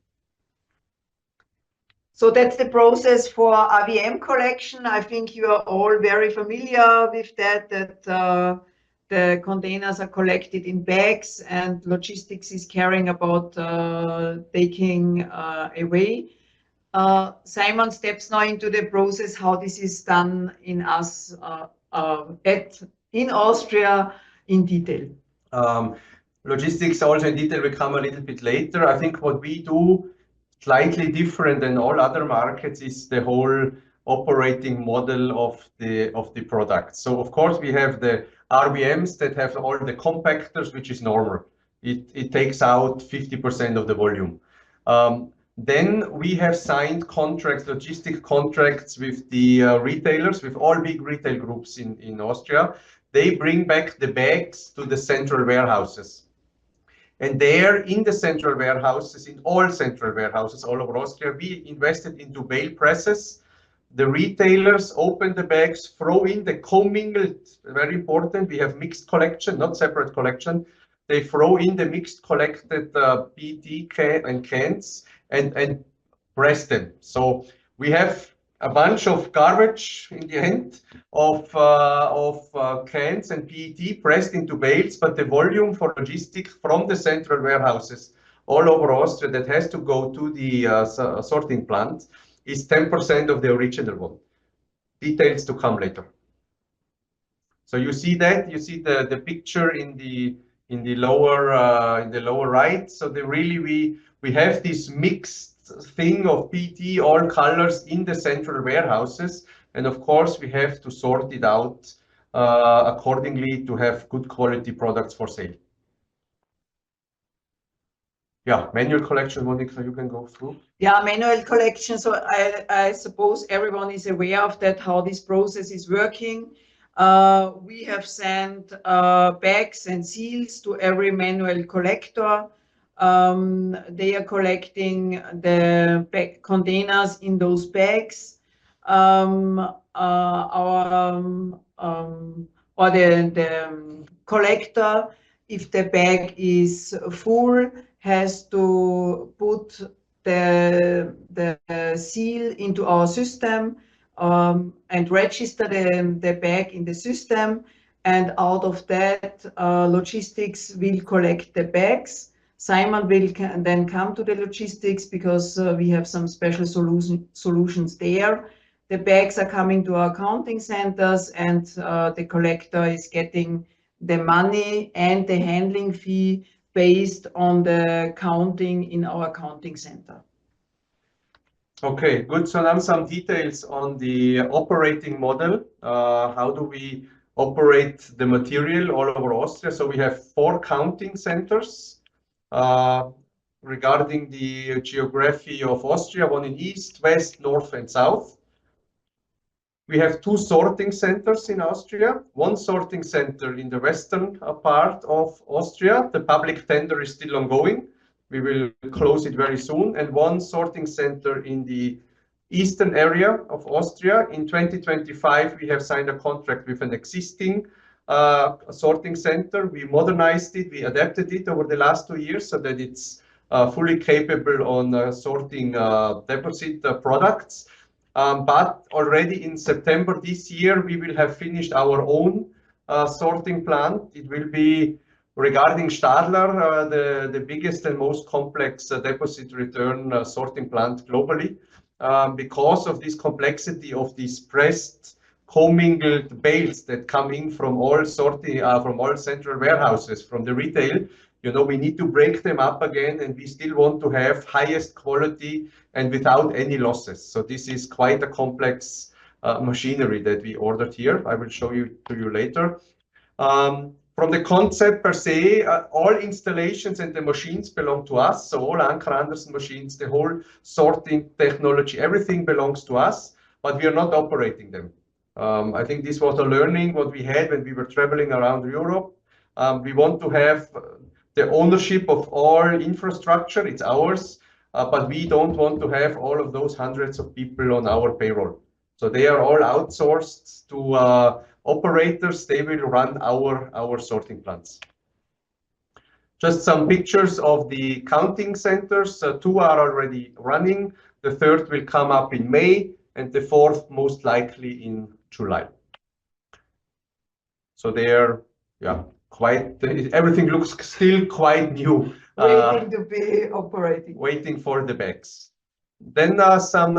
So that's the process for RVM collection. I think you are all very familiar with that the containers are collected in bags and logistics is caring about taking away. Simon steps now into the process how this is done in Austria in detail. Logistics also in detail will come a little bit later. I think what we do slightly different than all other markets is the whole operating model of the product. So of course we have the RVMs that have all the compactors, which is normal. It takes out 50% of the volume. Then we have signed contracts, logistic contracts with the retailers, with all big retail groups in Austria. They bring back the bags to the central warehouses. And there in the central warehouses, in all central warehouses all over Austria, we invested into bale presses. The retailers open the bags, throw in the commingled, very important, we have mixed collection, not separate collection. they throw in the mixed collected PET cans and press them. So we have a bunch of garbage in the end of cans and PET pressed into bales, but the volume for logistics from the central warehouses all over Austria that has to go to the sorting plant is 10% of the original one. Details to come later. So you see that, you see the picture in the lower right. So we have this mixed thing of PET, all colors in the central warehouses, and of course we have to sort it out accordingly to have good quality products for sale. Yeah, manual collection, Monica, you can go through. Yeah, manual collection. So I suppose everyone is aware of that, how this process is working. We have sent bags and seals to every manual collector. They are collecting the containers in those bags. The collector, if the bag is full, has to put the seal into our system and register the bag in the system. And out of that, logistics will collect the bags. Simon will then come to the logistics because we have some special solutions there. The bags are coming to our counting centers, and the collector is getting the money and the handling fee based on the counting in our counting center. Okay, good. So now some details on the operating model. How do we operate the material all over Austria? So we have 4 counting centers. Regarding the geography of Austria, one in east, west, north, and south. We have 2 sorting centers in Austria, 1 sorting center in the western part of Austria. The public tender is still ongoing. We will close it very soon. And 1 sorting center in the eastern area of Austria. In 2025, we have signed a contract with an existing sorting center. We modernized it, we adapted it over the last 2 years so that it's fully capable on sorting deposit products. But already in September this year, we will have finished our own sorting plant. It will be, regarding Stadler, the biggest and most complex deposit return sorting plant globally. Because of this complexity of these pressed, commingled bales that come in from all sorting, from all central warehouses, from the retail, you know, we need to break them up again, and we still want to have highest quality and without any losses. So this is quite a complex machinery that we ordered here. I will show you to you later. From the concept per se, all installations and the machines belong to us. So all Anker Andersen machines, the whole sorting technology, everything belongs to us, but we are not operating them. I think this was a learning what we had when we were traveling around Europe. We want to have the ownership of all infrastructure, it's ours, but we don't want to have all of those hundreds of people on our payroll. So they are all outsourced to operators. They will run our sorting plants. Just some pictures of the counting centers. 2 are already running. The 3rd will come up in May, and the 4th most likely in July. So they are, yeah, quite, everything looks still quite new. Waiting to be operating. Waiting for the bags. Then some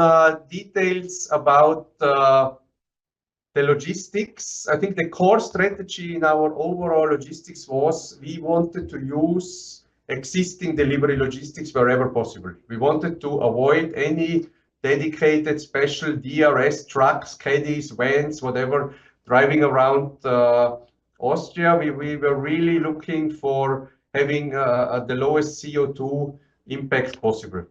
details about the logistics. I think the core strategy in our overall logistics was we wanted to use existing delivery logistics wherever possible. We wanted to avoid any dedicated special DRS trucks, caddies, vans, whatever, driving around Austria. We were really looking for having the lowest CO2 impact possible.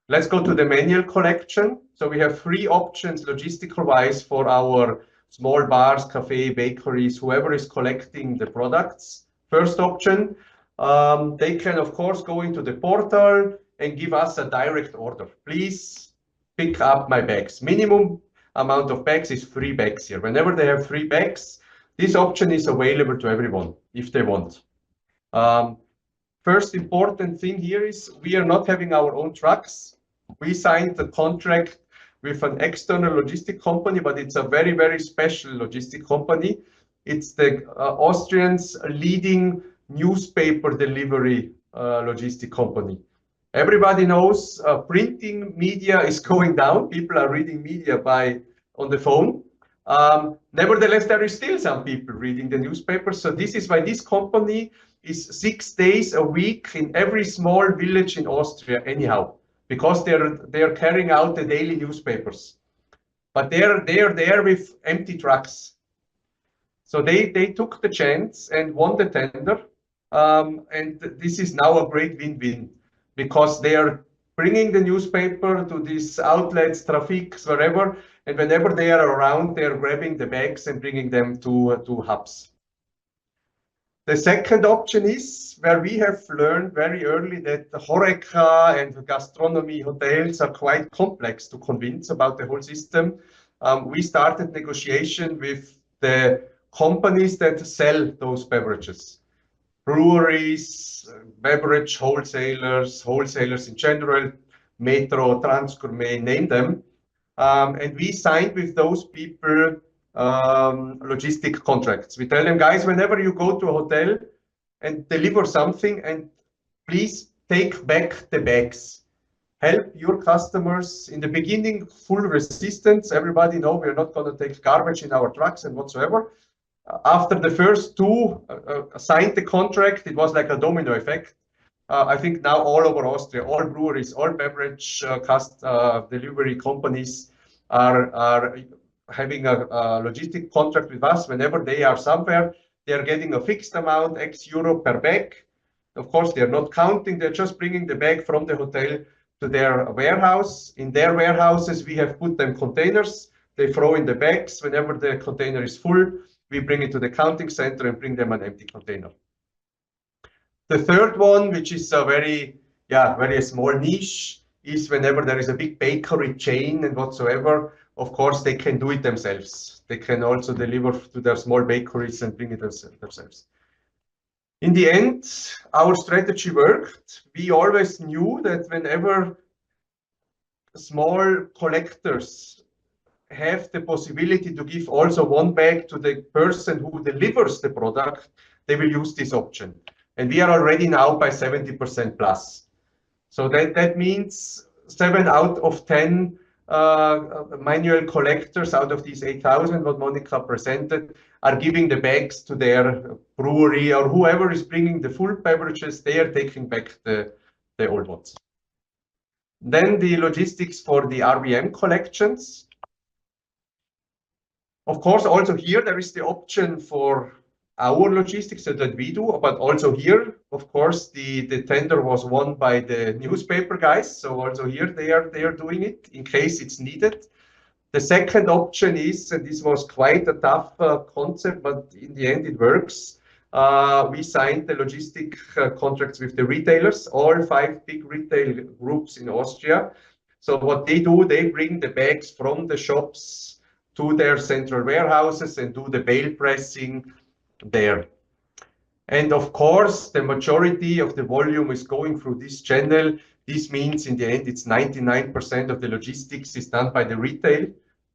Let's go to the manual collection. So we have 3 options logistical wise for our small bars, cafe, bakeries, whoever is collecting the products. First option, they can of course go into the portal and give us a direct order. Please pick up my bags. Minimum amount of bags is 3 bags here. Whenever they have 3 bags, this option is available to everyone if they want. First important thing here is we are not having our own trucks. We signed the contract with an external logistic company, but it's a very, very special logistic company. It's the Austrians' leading newspaper delivery logistic company. Everybody knows printing media is going down. People are reading media on the phone. Nevertheless, there is still some people reading the newspaper. So this is why this company is 6 days a week in every small village in Austria anyhow, because they're carrying out the daily newspapers. But they're there with empty trucks. So they took the chance and won the tender. And this is now a great win-win, because they are bringing the newspaper to these outlets, traffics, wherever, and whenever they are around, they are grabbing the bags and bringing them to hubs. The second option is where we have learned very early that the HoReCa and gastronomy hotels are quite complex to convince about the whole system. We started negotiation with the companies that sell those beverages. Breweries, beverage wholesalers, wholesalers in general, Metro, Transgourmet, name them. And we signed with those people logistic contracts. We tell them, guys, whenever you go to a hotel and deliver something, and please take back the bags. Help your customers. In the beginning, full resistance. Everybody know we're not going to take garbage in our trucks and whatsoever. After the first two signed the contract, it was like a domino effect. I think now all over Austria, all breweries, all beverage delivery companies are having a logistic contract with us. Whenever they are somewhere, they are getting a fixed amount, €X per bag. Of course, they're not counting. They're just bringing the bag from the hotel to their warehouse. In their warehouses, we have put them containers. They throw in the bags. Whenever the container is full, we bring it to the counting center and bring them an empty container. The third one, which is a very small niche, is whenever there is a big bakery chain and whatsoever, of course, they can do it themselves. They can also deliver to their small bakeries and bring it themselves. In the end, our strategy worked. We always knew that whenever small collectors have the possibility to give also one bag to the person who delivers the product, they will use this option. And we are already now by 70% plus. So that means 7 out of 10 manual collectors out of these 8,000, what Monica presented, are giving the bags to their brewery, or whoever is bringing the full beverages, they are taking back the old ones. Then the logistics for the RVM collections. Of course, also here there is the option for our logistics that we do, but also here, of course, the tender was won by the newspaper guys. So also here they are doing it in case it's needed. The second option is, and this was quite a tough concept, but in the end it works. We signed the logistic contracts with the retailers, all 5 big retail groups in Austria. So what they do, they bring the bags from the shops to their central warehouses and do the bale pressing there. And of course, the majority of the volume is going through this channel. This means in the end, it's 99% of the logistics is done by the retail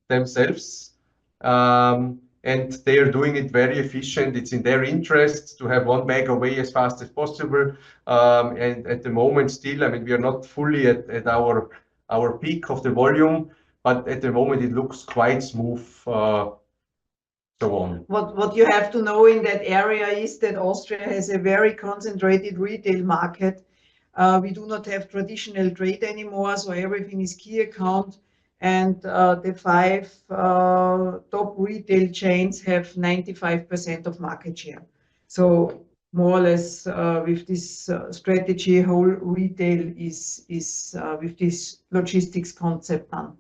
themselves. And they are doing it very efficient. It's in their interest to have one bag away as fast as possible. And at the moment still, I mean, we are not fully at our peak of the volume, but at the moment it looks quite smooth. So on. What you have to know in that area is that Austria has a very concentrated retail market. We do not have traditional trade anymore, so everything is key account. And the 5 top retail chains have 95% of market share. So more or less with this strategy, whole retail is with this logistics concept done.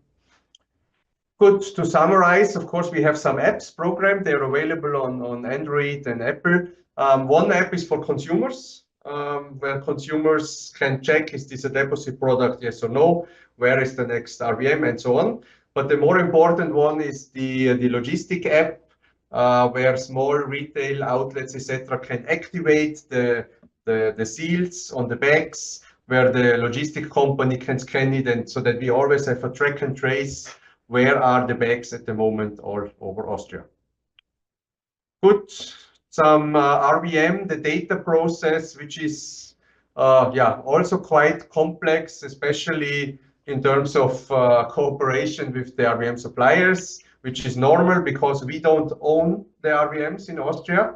Good. To summarize, of course, we have some apps programmed. They're available on Android and Apple. One app is for consumers, where consumers can check, is this a deposit product, yes or no? Where is the next RVM and so on. But the more important one is the logistic app, where small retail outlets, etc., can activate the the seals on the bags where the logistic company can scan it, and so that we always have a track and trace where are the bags at the moment all over Austria. Good. Some RVM, the data process, which is also quite complex, especially in terms of cooperation with the RVM suppliers, which is normal because we don't own the RVMs in Austria.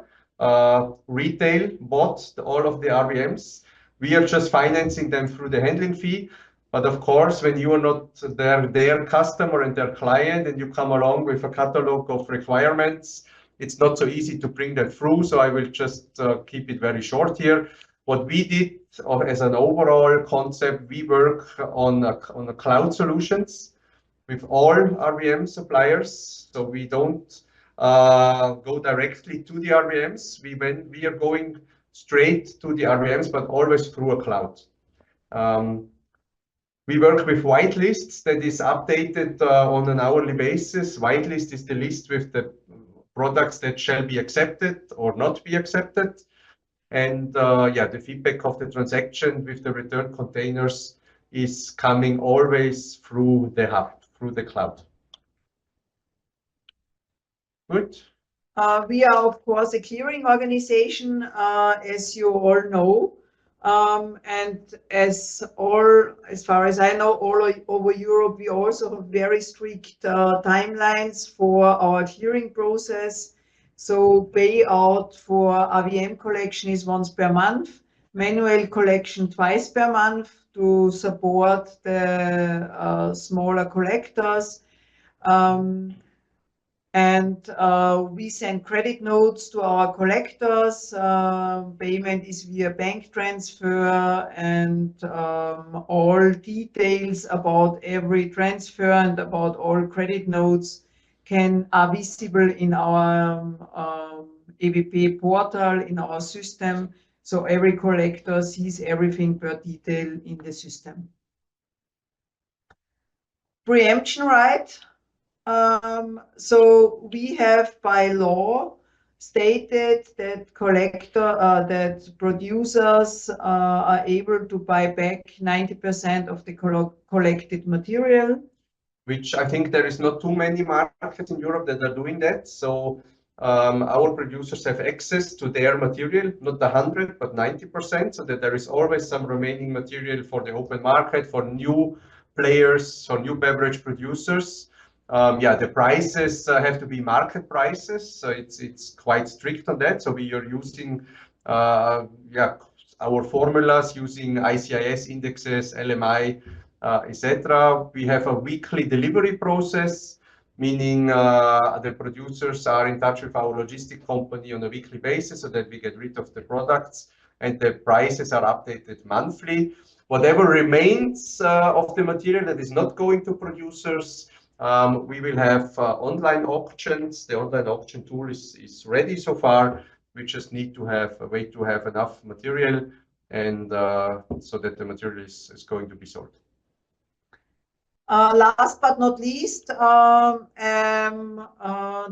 Retail bought all of the RVMs. We are just financing them through the handling fee. But of course, when you are not their customer and their client, and you come along with a catalog of requirements, it's not so easy to bring that through. So I will just keep it very short here. What we did as an overall concept, we work on a cloud solutions with all RVM suppliers. So we don't go directly to the RVMs. We are going straight to the RVMs, but always through a cloud. We work with whitelists that is updated on an hourly basis. Whitelist is the list with the products that shall be accepted or not be accepted. And the feedback of the transaction with the return containers is coming always through the hub, through the cloud. Good. We are, of course, a clearing organization, as you all know. And as far as I know, all over Europe, we also have very strict timelines for our clearing process. So payout for RVM collection is once per month, manual collection twice per month to support the smaller collectors. And we send credit notes to our collectors. Payment is via bank transfer, and all details about every transfer and about all credit notes are visible in our EVP portal, in our system. So every collector sees everything per detail in the system. Preemption right. So we have by law stated that producers are able to buy back 90% of the collected material. Which I think there is not too many markets in Europe that are doing that. So our producers have access to their material, not 100, but 90%, so that there is always some remaining material for the open market, for new players, for new beverage producers. The prices have to be market prices, so it's quite strict on that. So we are using our formulas using ICIS indexes, LMI, etc. We have a weekly delivery process, meaning the producers are in touch with our logistic company on a weekly basis so that we get rid of the products, and the prices are updated monthly. Whatever remains of the material that is not going to producers, we will have online auctions. The online auction tool is ready so far. We just need to have a way to have enough material, and so that the material is going to be sold. Last but not least,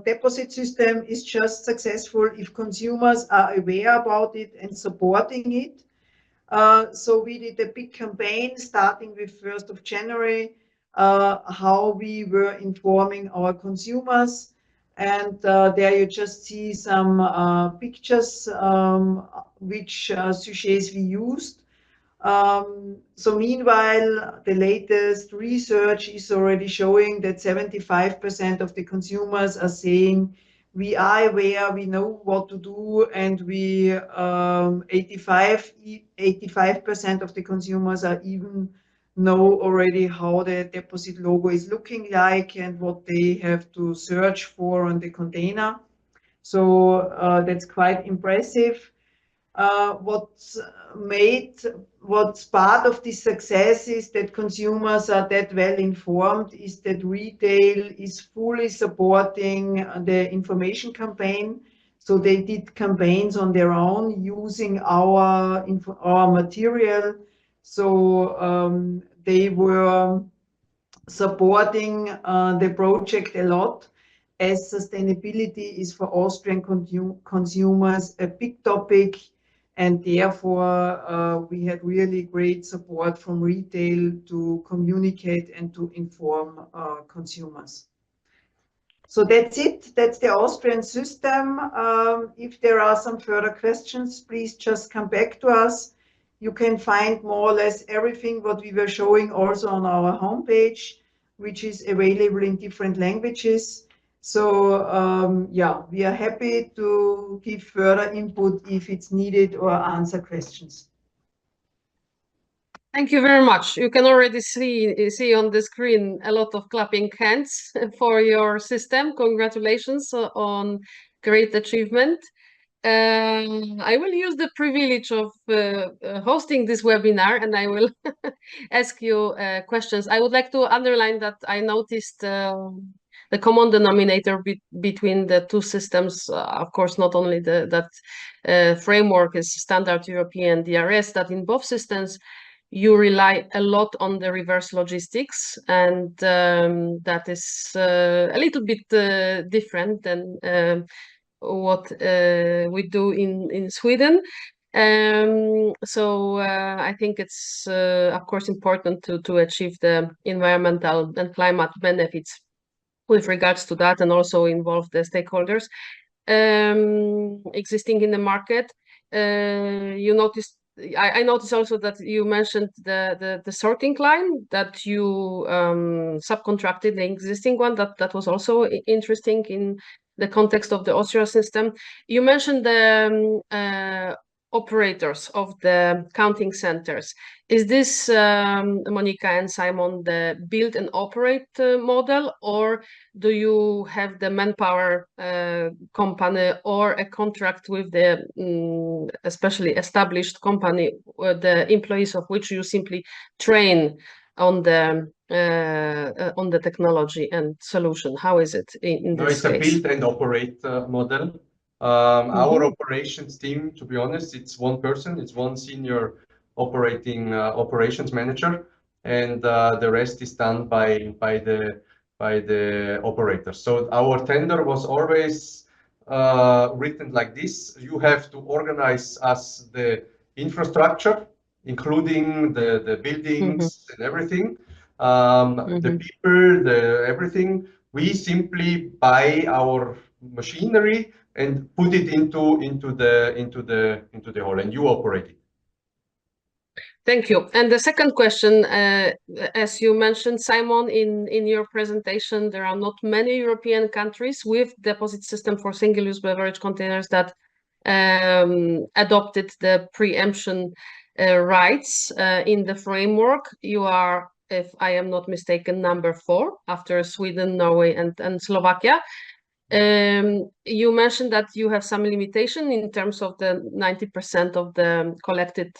deposit system is just successful if consumers are aware about it and supporting it. So we did a big campaign starting with 1st of January, how we were informing our consumers. And there you just see some pictures which sujets we used. So meanwhile, the latest research is already showing that 75% of the consumers are saying we are aware, we know what to do, and 85% of the consumers are even know already how the deposit logo is looking like and what they have to search for on the container. So that's quite impressive. What's part of this success is that consumers are that well informed, is that retail is fully supporting the information campaign. So they did campaigns on their own using our material. So they were supporting the project a lot, as sustainability is for Austrian consumers a big topic. And therefore, we had really great support from retail to communicate and to inform consumers. So that's it. That's the Austrian system. If there are some further questions, please just come back to us. You can find more or less everything what we were showing also on our homepage, which is available in different languages. So yeah, we are happy to give further input if it's needed or answer questions. Thank you very much. You can already see on the screen a lot of clapping hands for your system. Congratulations on great achievement. I will use the privilege of hosting this webinar, and I will ask you questions. I would like to underline that I noticed the common denominator between the two systems. Of course, not only that framework is standard European DRS, that in both systems you rely a lot on the reverse logistics, and that is a little bit different than what we do in Sweden. So I think it's of course important to achieve the environmental and climate benefits with regards to that, and also involve the stakeholders existing in the market. You noticed. I noticed also that you mentioned the sorting line, that you subcontracted the existing one. That was also interesting in the context of the Austria system. You mentioned the operators of the counting centers. Is this, Monica and Simon, the build and operate model, or do you have the manpower company or a contract with the especially established company, the employees of which you simply train on the technology and solution? How is it in this case? It's a build and operate model. Our operations team, to be honest, it's one person. It's one senior operations manager, and the rest is done by the operators. So our tender was always written like this: you have to organize us the infrastructure, including the buildings and everything, the people, everything. We simply buy our machinery and put it into the hall, and you operate it. Thank you. And the second question, as you mentioned, Simon, in your presentation, there are not many European countries with deposit system for single-use beverage containers that adopted the preemption rights in the framework. You are, if I am not mistaken, number 4 after Sweden, Norway, and Slovakia. You mentioned that you have some limitation in terms of the 90% of the collected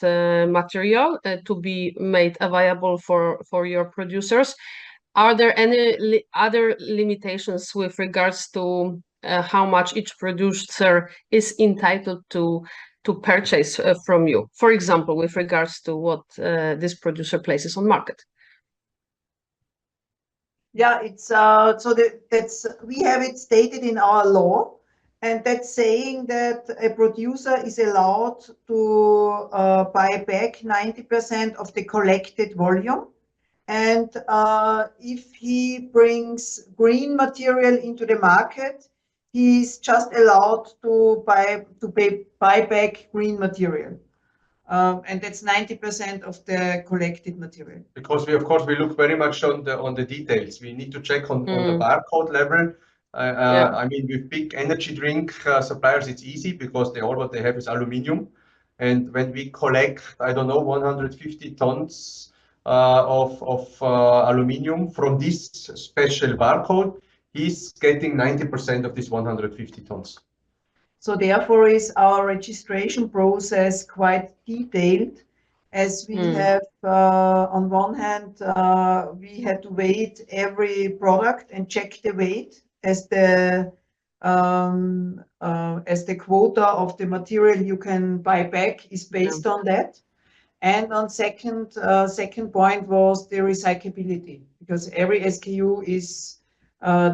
material to be made available for your producers. Are there any other limitations with regards to how much each producer is entitled to purchase from you? For example, with regards to what this producer places on market? Yeah, it's so that's we have it stated in our law, and that's saying that a producer is allowed to buy back 90% of the collected volume, and if he brings green material into the market, he's just allowed to buy back green material. And that's 90% of the collected material. Because we, of course, we look very much on the details. We need to check on the barcode level. I mean, with big energy drink suppliers, it's easy because all what they have is aluminium. And when we collect, I don't know, 150 tons of aluminium from this special barcode, he's getting 90% of this 150 tons. So therefore is our registration process quite detailed, as we have on one hand, we had to weigh every product and check the weight as the quota of the material you can buy back is based on that. And on second point was the recyclability, because every SKU is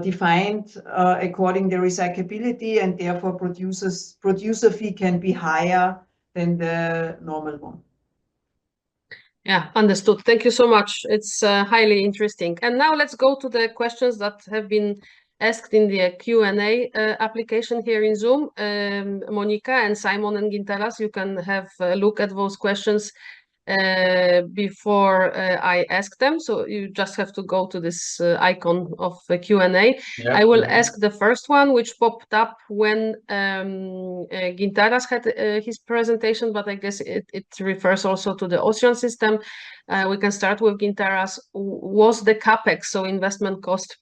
defined according to recyclability, and therefore producer fee can be higher than the normal one. Yeah, understood. Thank you so much. It's highly interesting. And now let's go to the questions that have been asked in the Q&A application here in Zoom. Monica and Simon and Gintaras, you can have a look at those questions before I ask them. So you just have to go to this icon of the Q&A. Yeah. I will ask the first one, which popped up when Gintaras had his presentation, but I guess it refers also to the Austrian system. We can start with Gintaras. Was the CapEx, so investment cost,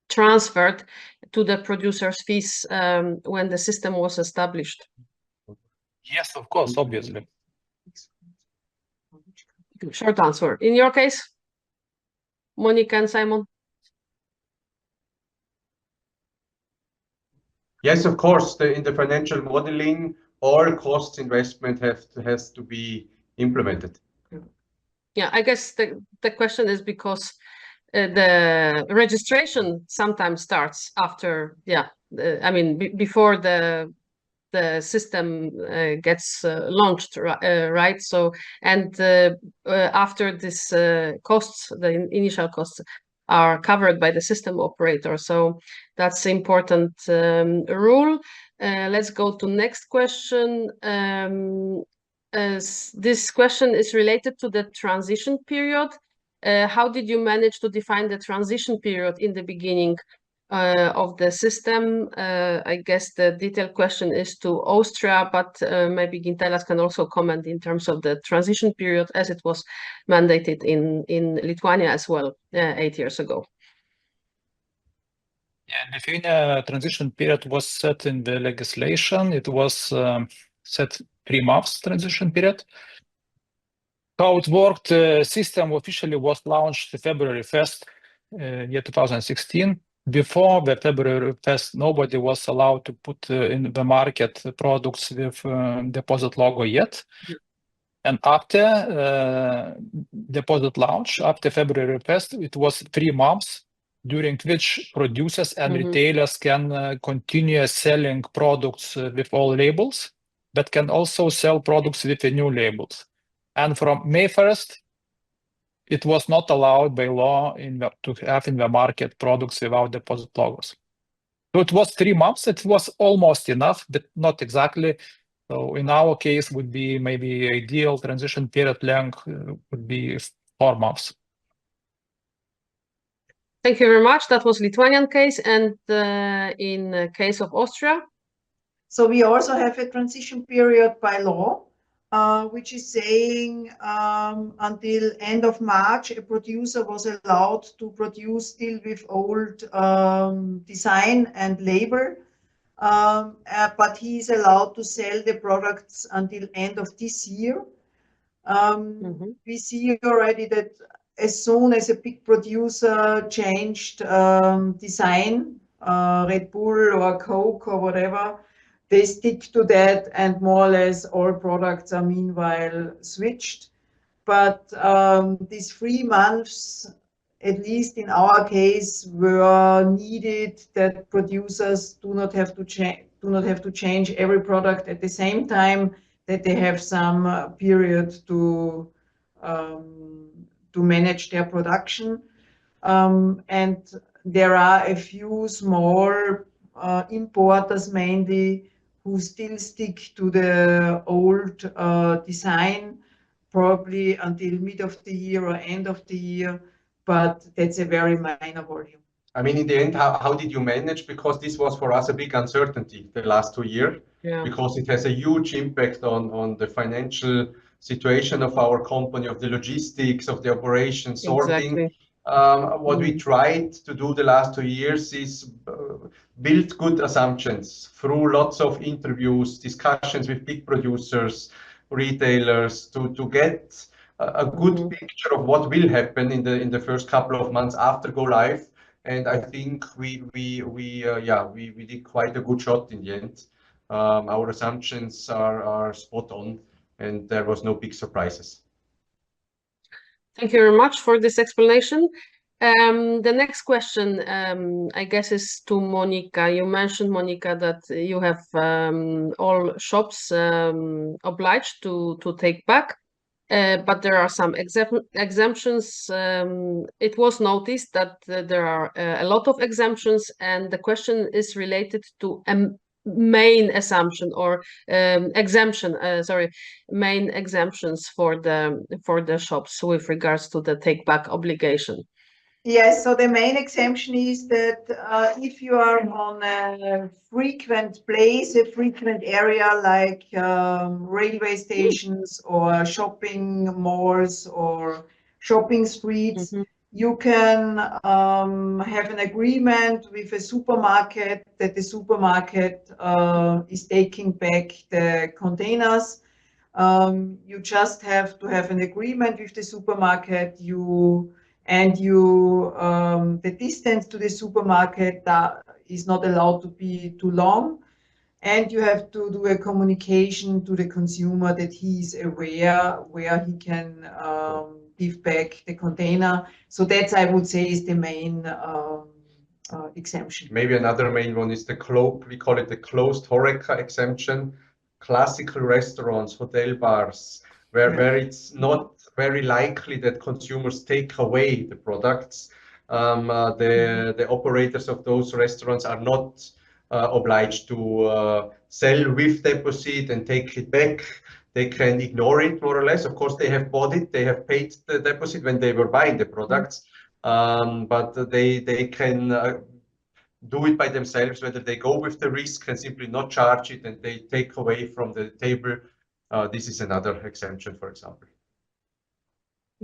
transferred to the producer's fees when the system was established? Yes, of course, obviously. Short answer. In your case, Monica and Simon? Yes, of course. In the financial modeling, all cost investment has to be implemented. Yeah, I guess the question is because the registration sometimes starts after, I mean, before the system gets launched, right? So, and after this costs, the initial costs are covered by the system operator. So that's important rule. Let's go to next question. This question is related to the transition period. How did you manage to define the transition period in the beginning of the system? I guess the detailed question is to Austria, but maybe Gintaras can also comment in terms of the transition period as it was mandated in Lithuania as well 8 years ago. Yeah, Lithuania transition period was set in the legislation. It was set 3 months transition period. How it worked, the system officially was launched February 1st, year 2016. Before the February 1st, nobody was allowed to put in the market products with deposit logo yet. And after deposit launch, after February 1st, it was 3 months during which producers and retailers can continue selling products with all labels, but can also sell products with the new labels. And from May 1st, it was not allowed by law to have in the market products without deposit logos. So it was 3 months. It was almost enough, but not exactly. So in our case, would be maybe ideal transition period length would be 4 months. Thank you very much. That was Lithuanian case, and in case of Austria. So we also have a transition period by law, which is saying until end of March, a producer was allowed to produce still with old design and label, but he is allowed to sell the products until end of this year. We see already that as soon as a big producer changed design, Red Bull or Coke or whatever, they stick to that, and more or less all products are meanwhile switched. But these 3 months, at least in our case, were needed, that producers do not have to change every product at the same time, that they have some period to manage their production. And there are a few small importers mainly who still stick to the old design, probably until mid of the year or end of the year, but that's a very minor volume. I mean, in the end, how did you manage? Because this was for us a big uncertainty the last 2 years, because it has a huge impact on the financial situation of our company, of the logistics, of the operation sorting. Exactly. What we tried to do the last 2 years is build good assumptions through lots of interviews, discussions with big producers, retailers, to get a good picture of what will happen in the first couple of months after go live. And I think we did quite a good shot in the end. Our assumptions are spot on, and there was no big surprises. Thank you very much for this explanation. The next question, I guess, is to Monica. You mentioned, Monica, that you have all shops obliged to take back, but there are some exemptions. It was noticed that there are a lot of exemptions, and the question is related to main assumption or exemption. Main exemptions for the shops with regards to the take back obligation. Yes, so the main exemption is that if you are on a frequent place, a frequent area like railway stations or shopping malls or shopping streets, you can have an agreement with a supermarket that the supermarket is taking back the containers. You just have to have an agreement with the supermarket. The distance to the supermarket is not allowed to be too long, and you have to do a communication to the consumer that he is aware where he can give back the container. So that's, I would say, is the main exemption. Maybe another main one is we call it the closed HoReCa exemption. Classical restaurants, hotel bars, where it's not very likely that consumers take away the products. The operators of those restaurants are not obliged to sell with deposit and take it back. They can ignore it more or less. Of course, they have bought it, they have paid the deposit when they were buying the products, but they can do it by themselves, whether they go with the risk and simply not charge it and they take away from the table. This is another exemption, for example.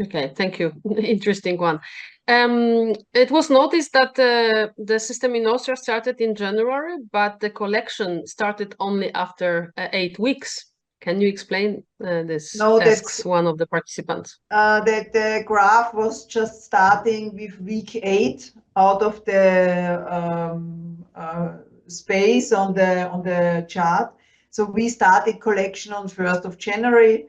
Okay, thank you. Interesting one. It was noticed that the system in Austria started in January, but the collection started only after 8 weeks. Can you explain this? No, asks one of the participants. That the graph was just starting with week 8 out of the space on the chart. So we started collection on 1st of January,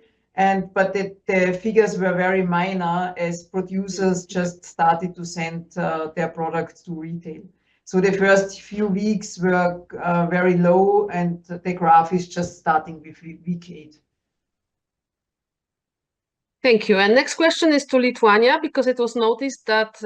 but the figures were very minor as producers just started to send their products to retail. So the first few weeks were very low, and the graph is just starting with week 8. Thank you. And next question is to Lithuania, because it was noticed that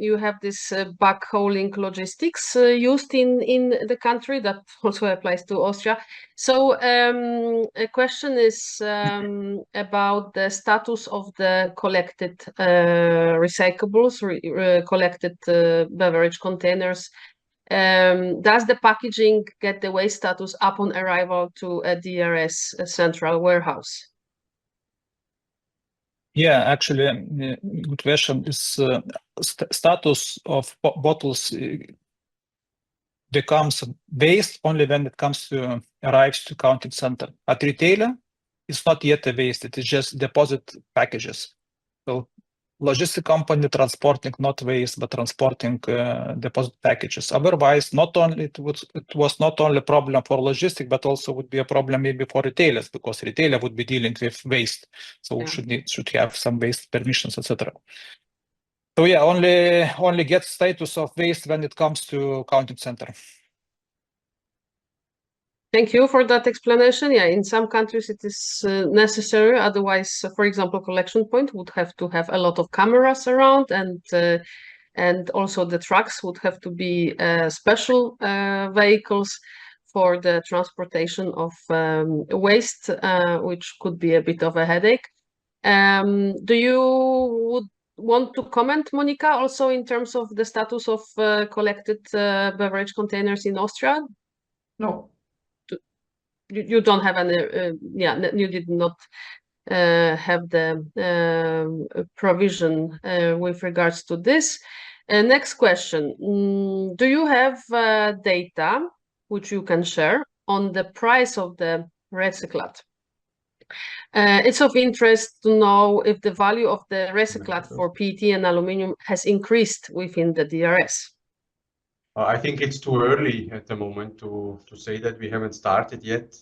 you have this backhauling logistics used in the country that also applies to Austria. So a question is about the status of the collected recyclables, collected beverage containers. Does the packaging get the waste status upon arrival to a DRS central warehouse? Yeah, actually, good question. Is status of bottles becomes waste only when it comes to arrives to counting center. At retailer, it's not yet a waste. It is just deposit packages. So logistic company transporting not waste, but transporting deposit packages. Otherwise, it was not only a problem for logistic, but also would be a problem maybe for retailers, because retailer would be dealing with waste. So should have some waste permissions, etc. So yeah, only get status of waste when it comes to counting center. Thank you for that explanation. Yeah, in some countries it is necessary. Otherwise, for example, collection point would have to have a lot of cameras around, and also the trucks would have to be special vehicles for the transportation of waste, which could be a bit of a headache. Do you want to comment, Monica, also in terms of the status of collected beverage containers in Austria? No. You don't have any, you did not have the provision with regards to this. Next question. Do you have data which you can share on the price of the recyclate? It's of interest to know if the value of the recyclate for PET and aluminium has increased within the DRS. I think it's too early at the moment to say that. We haven't started yet.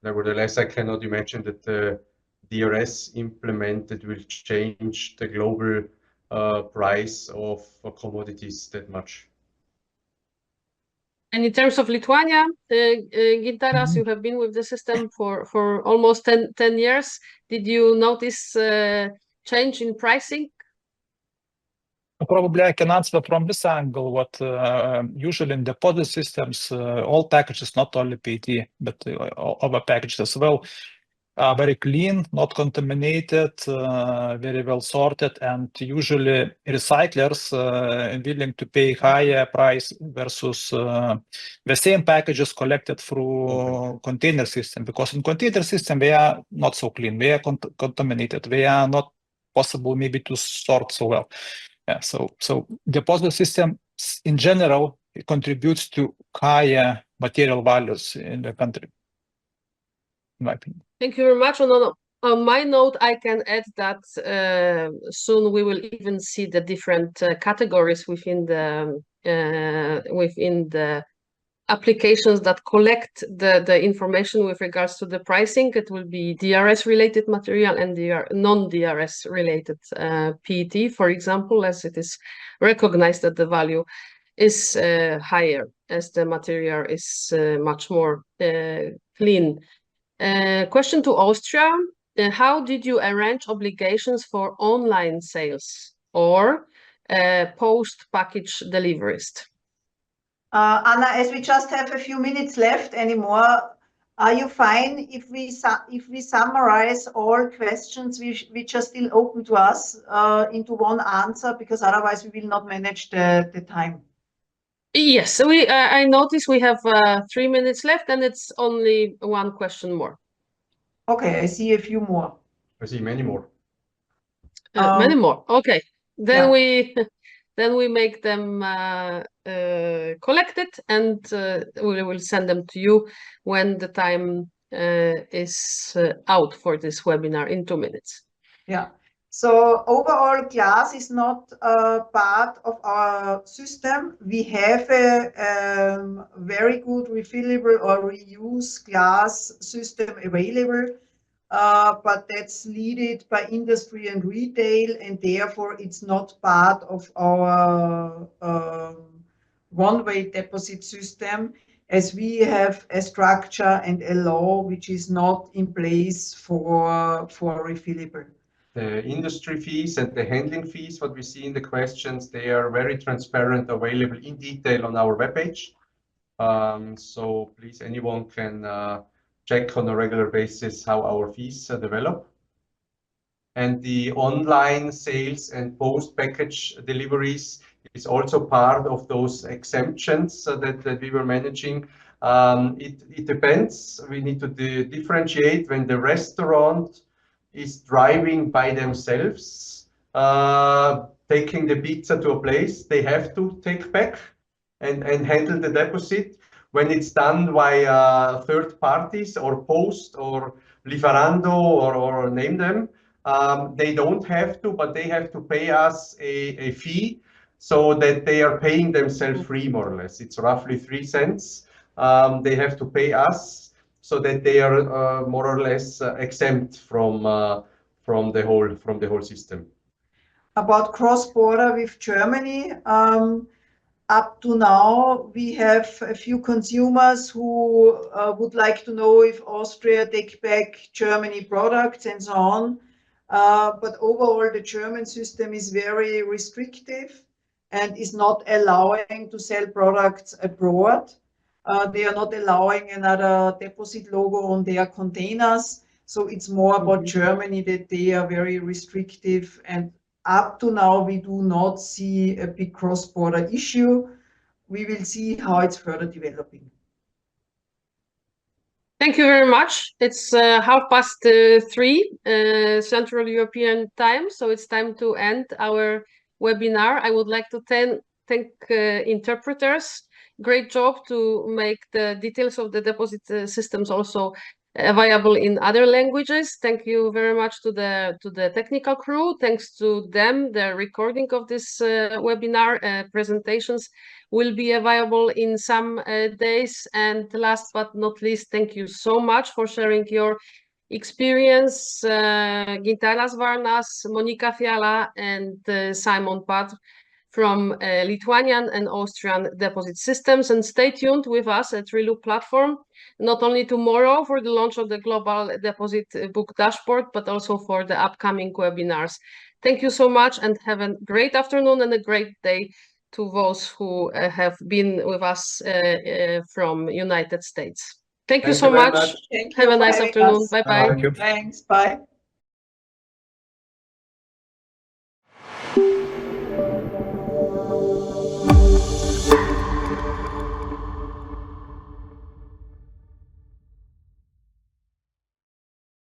Nevertheless, I cannot imagine that DRS implemented will change the global price of commodities that much. And in terms of Lithuania, Gintaras, you have been with the system for almost 10 years. Did you notice change in pricing? Probably I can answer from this angle. What usually in deposit systems, all packages, not only PT, but other packages as well, are very clean, not contaminated, very well sorted, and usually recyclers willing to pay higher price versus the same packages collected through container system, because in container system they are not so clean, they are contaminated, they are not possible maybe to sort so well. Yeah, so deposit system in general contributes to higher material values in the country, in my opinion. Thank you very much. On my note, I can add that soon we will even see the different categories within the applications that collect the information with regards to the pricing. It will be DRS related material and non-DRS related PET, for example, as it is recognized that the value is higher as the material is much more clean. Question to Austria. How did you arrange obligations for online sales or post-package deliveries? Anna, as we just have a few minutes left anymore, are you fine if we summarize all questions which are still open to us into one answer, because otherwise we will not manage the time? Yes, so I notice we have 3 minutes left and it's only one question more. Okay, I see a few more. I see many more. Many more. Okay, then yeah. we make them collected and we will send them to you when the time is out for this webinar in 2 minutes. Yeah. So overall, glass is not part of our system. We have a very good refillable or reuse glass system available, but that's needed by industry and retail, and therefore it's not part of our one-way deposit system, as we have a structure and a law which is not in place for refillable. The industry fees and the handling fees, what we see in the questions, they are very transparent, available in detail on our webpage. So please, anyone can check on a regular basis how our fees develop. And the online sales and post-package deliveries is also part of those exemptions that we were managing. It depends. We need to differentiate when the restaurant is driving by themselves, taking the pizza to a place, they have to take back and handle the deposit. When it's done by third parties or Post or Lieferando or name them, they don't have to, but they have to pay us a fee so that they are paying themselves free, more or less. It's roughly 3 cents. They have to pay us so that they are more or less exempt from the whole system. About cross-border with Germany, up to now we have a few consumers who would like to know if Austria take back Germany products and so on. But overall, the German system is very restrictive and is not allowing to sell products abroad. They are not allowing another deposit logo on their containers. So it's more about Germany that they are very restrictive. And up to now, we do not see a big cross-border issue. We will see how it's further developing. Thank you very much. It's 3:30 Central European time, so it's time to end our webinar. I would like to thank interpreters. Great job to make the details of the deposit systems also available in other languages. Thank you very much to the technical crew. Thanks to them, the recording of this webinar presentations will be available in some days. And last but not least, thank you so much for sharing your experience, Gintaras Varnas, Monika Fiala, and Simon Patr from Lithuanian and Austrian deposit systems. And stay tuned with us at Reloop platform, not only tomorrow for the launch of the global deposit book dashboard, but also for the upcoming webinars. Thank you so much and have a great afternoon and a great day to those who have been with us from United States. Thank you so very much. Thank Have you a for nice having afternoon. us. Bye-bye. Thank you. Thanks. Bye.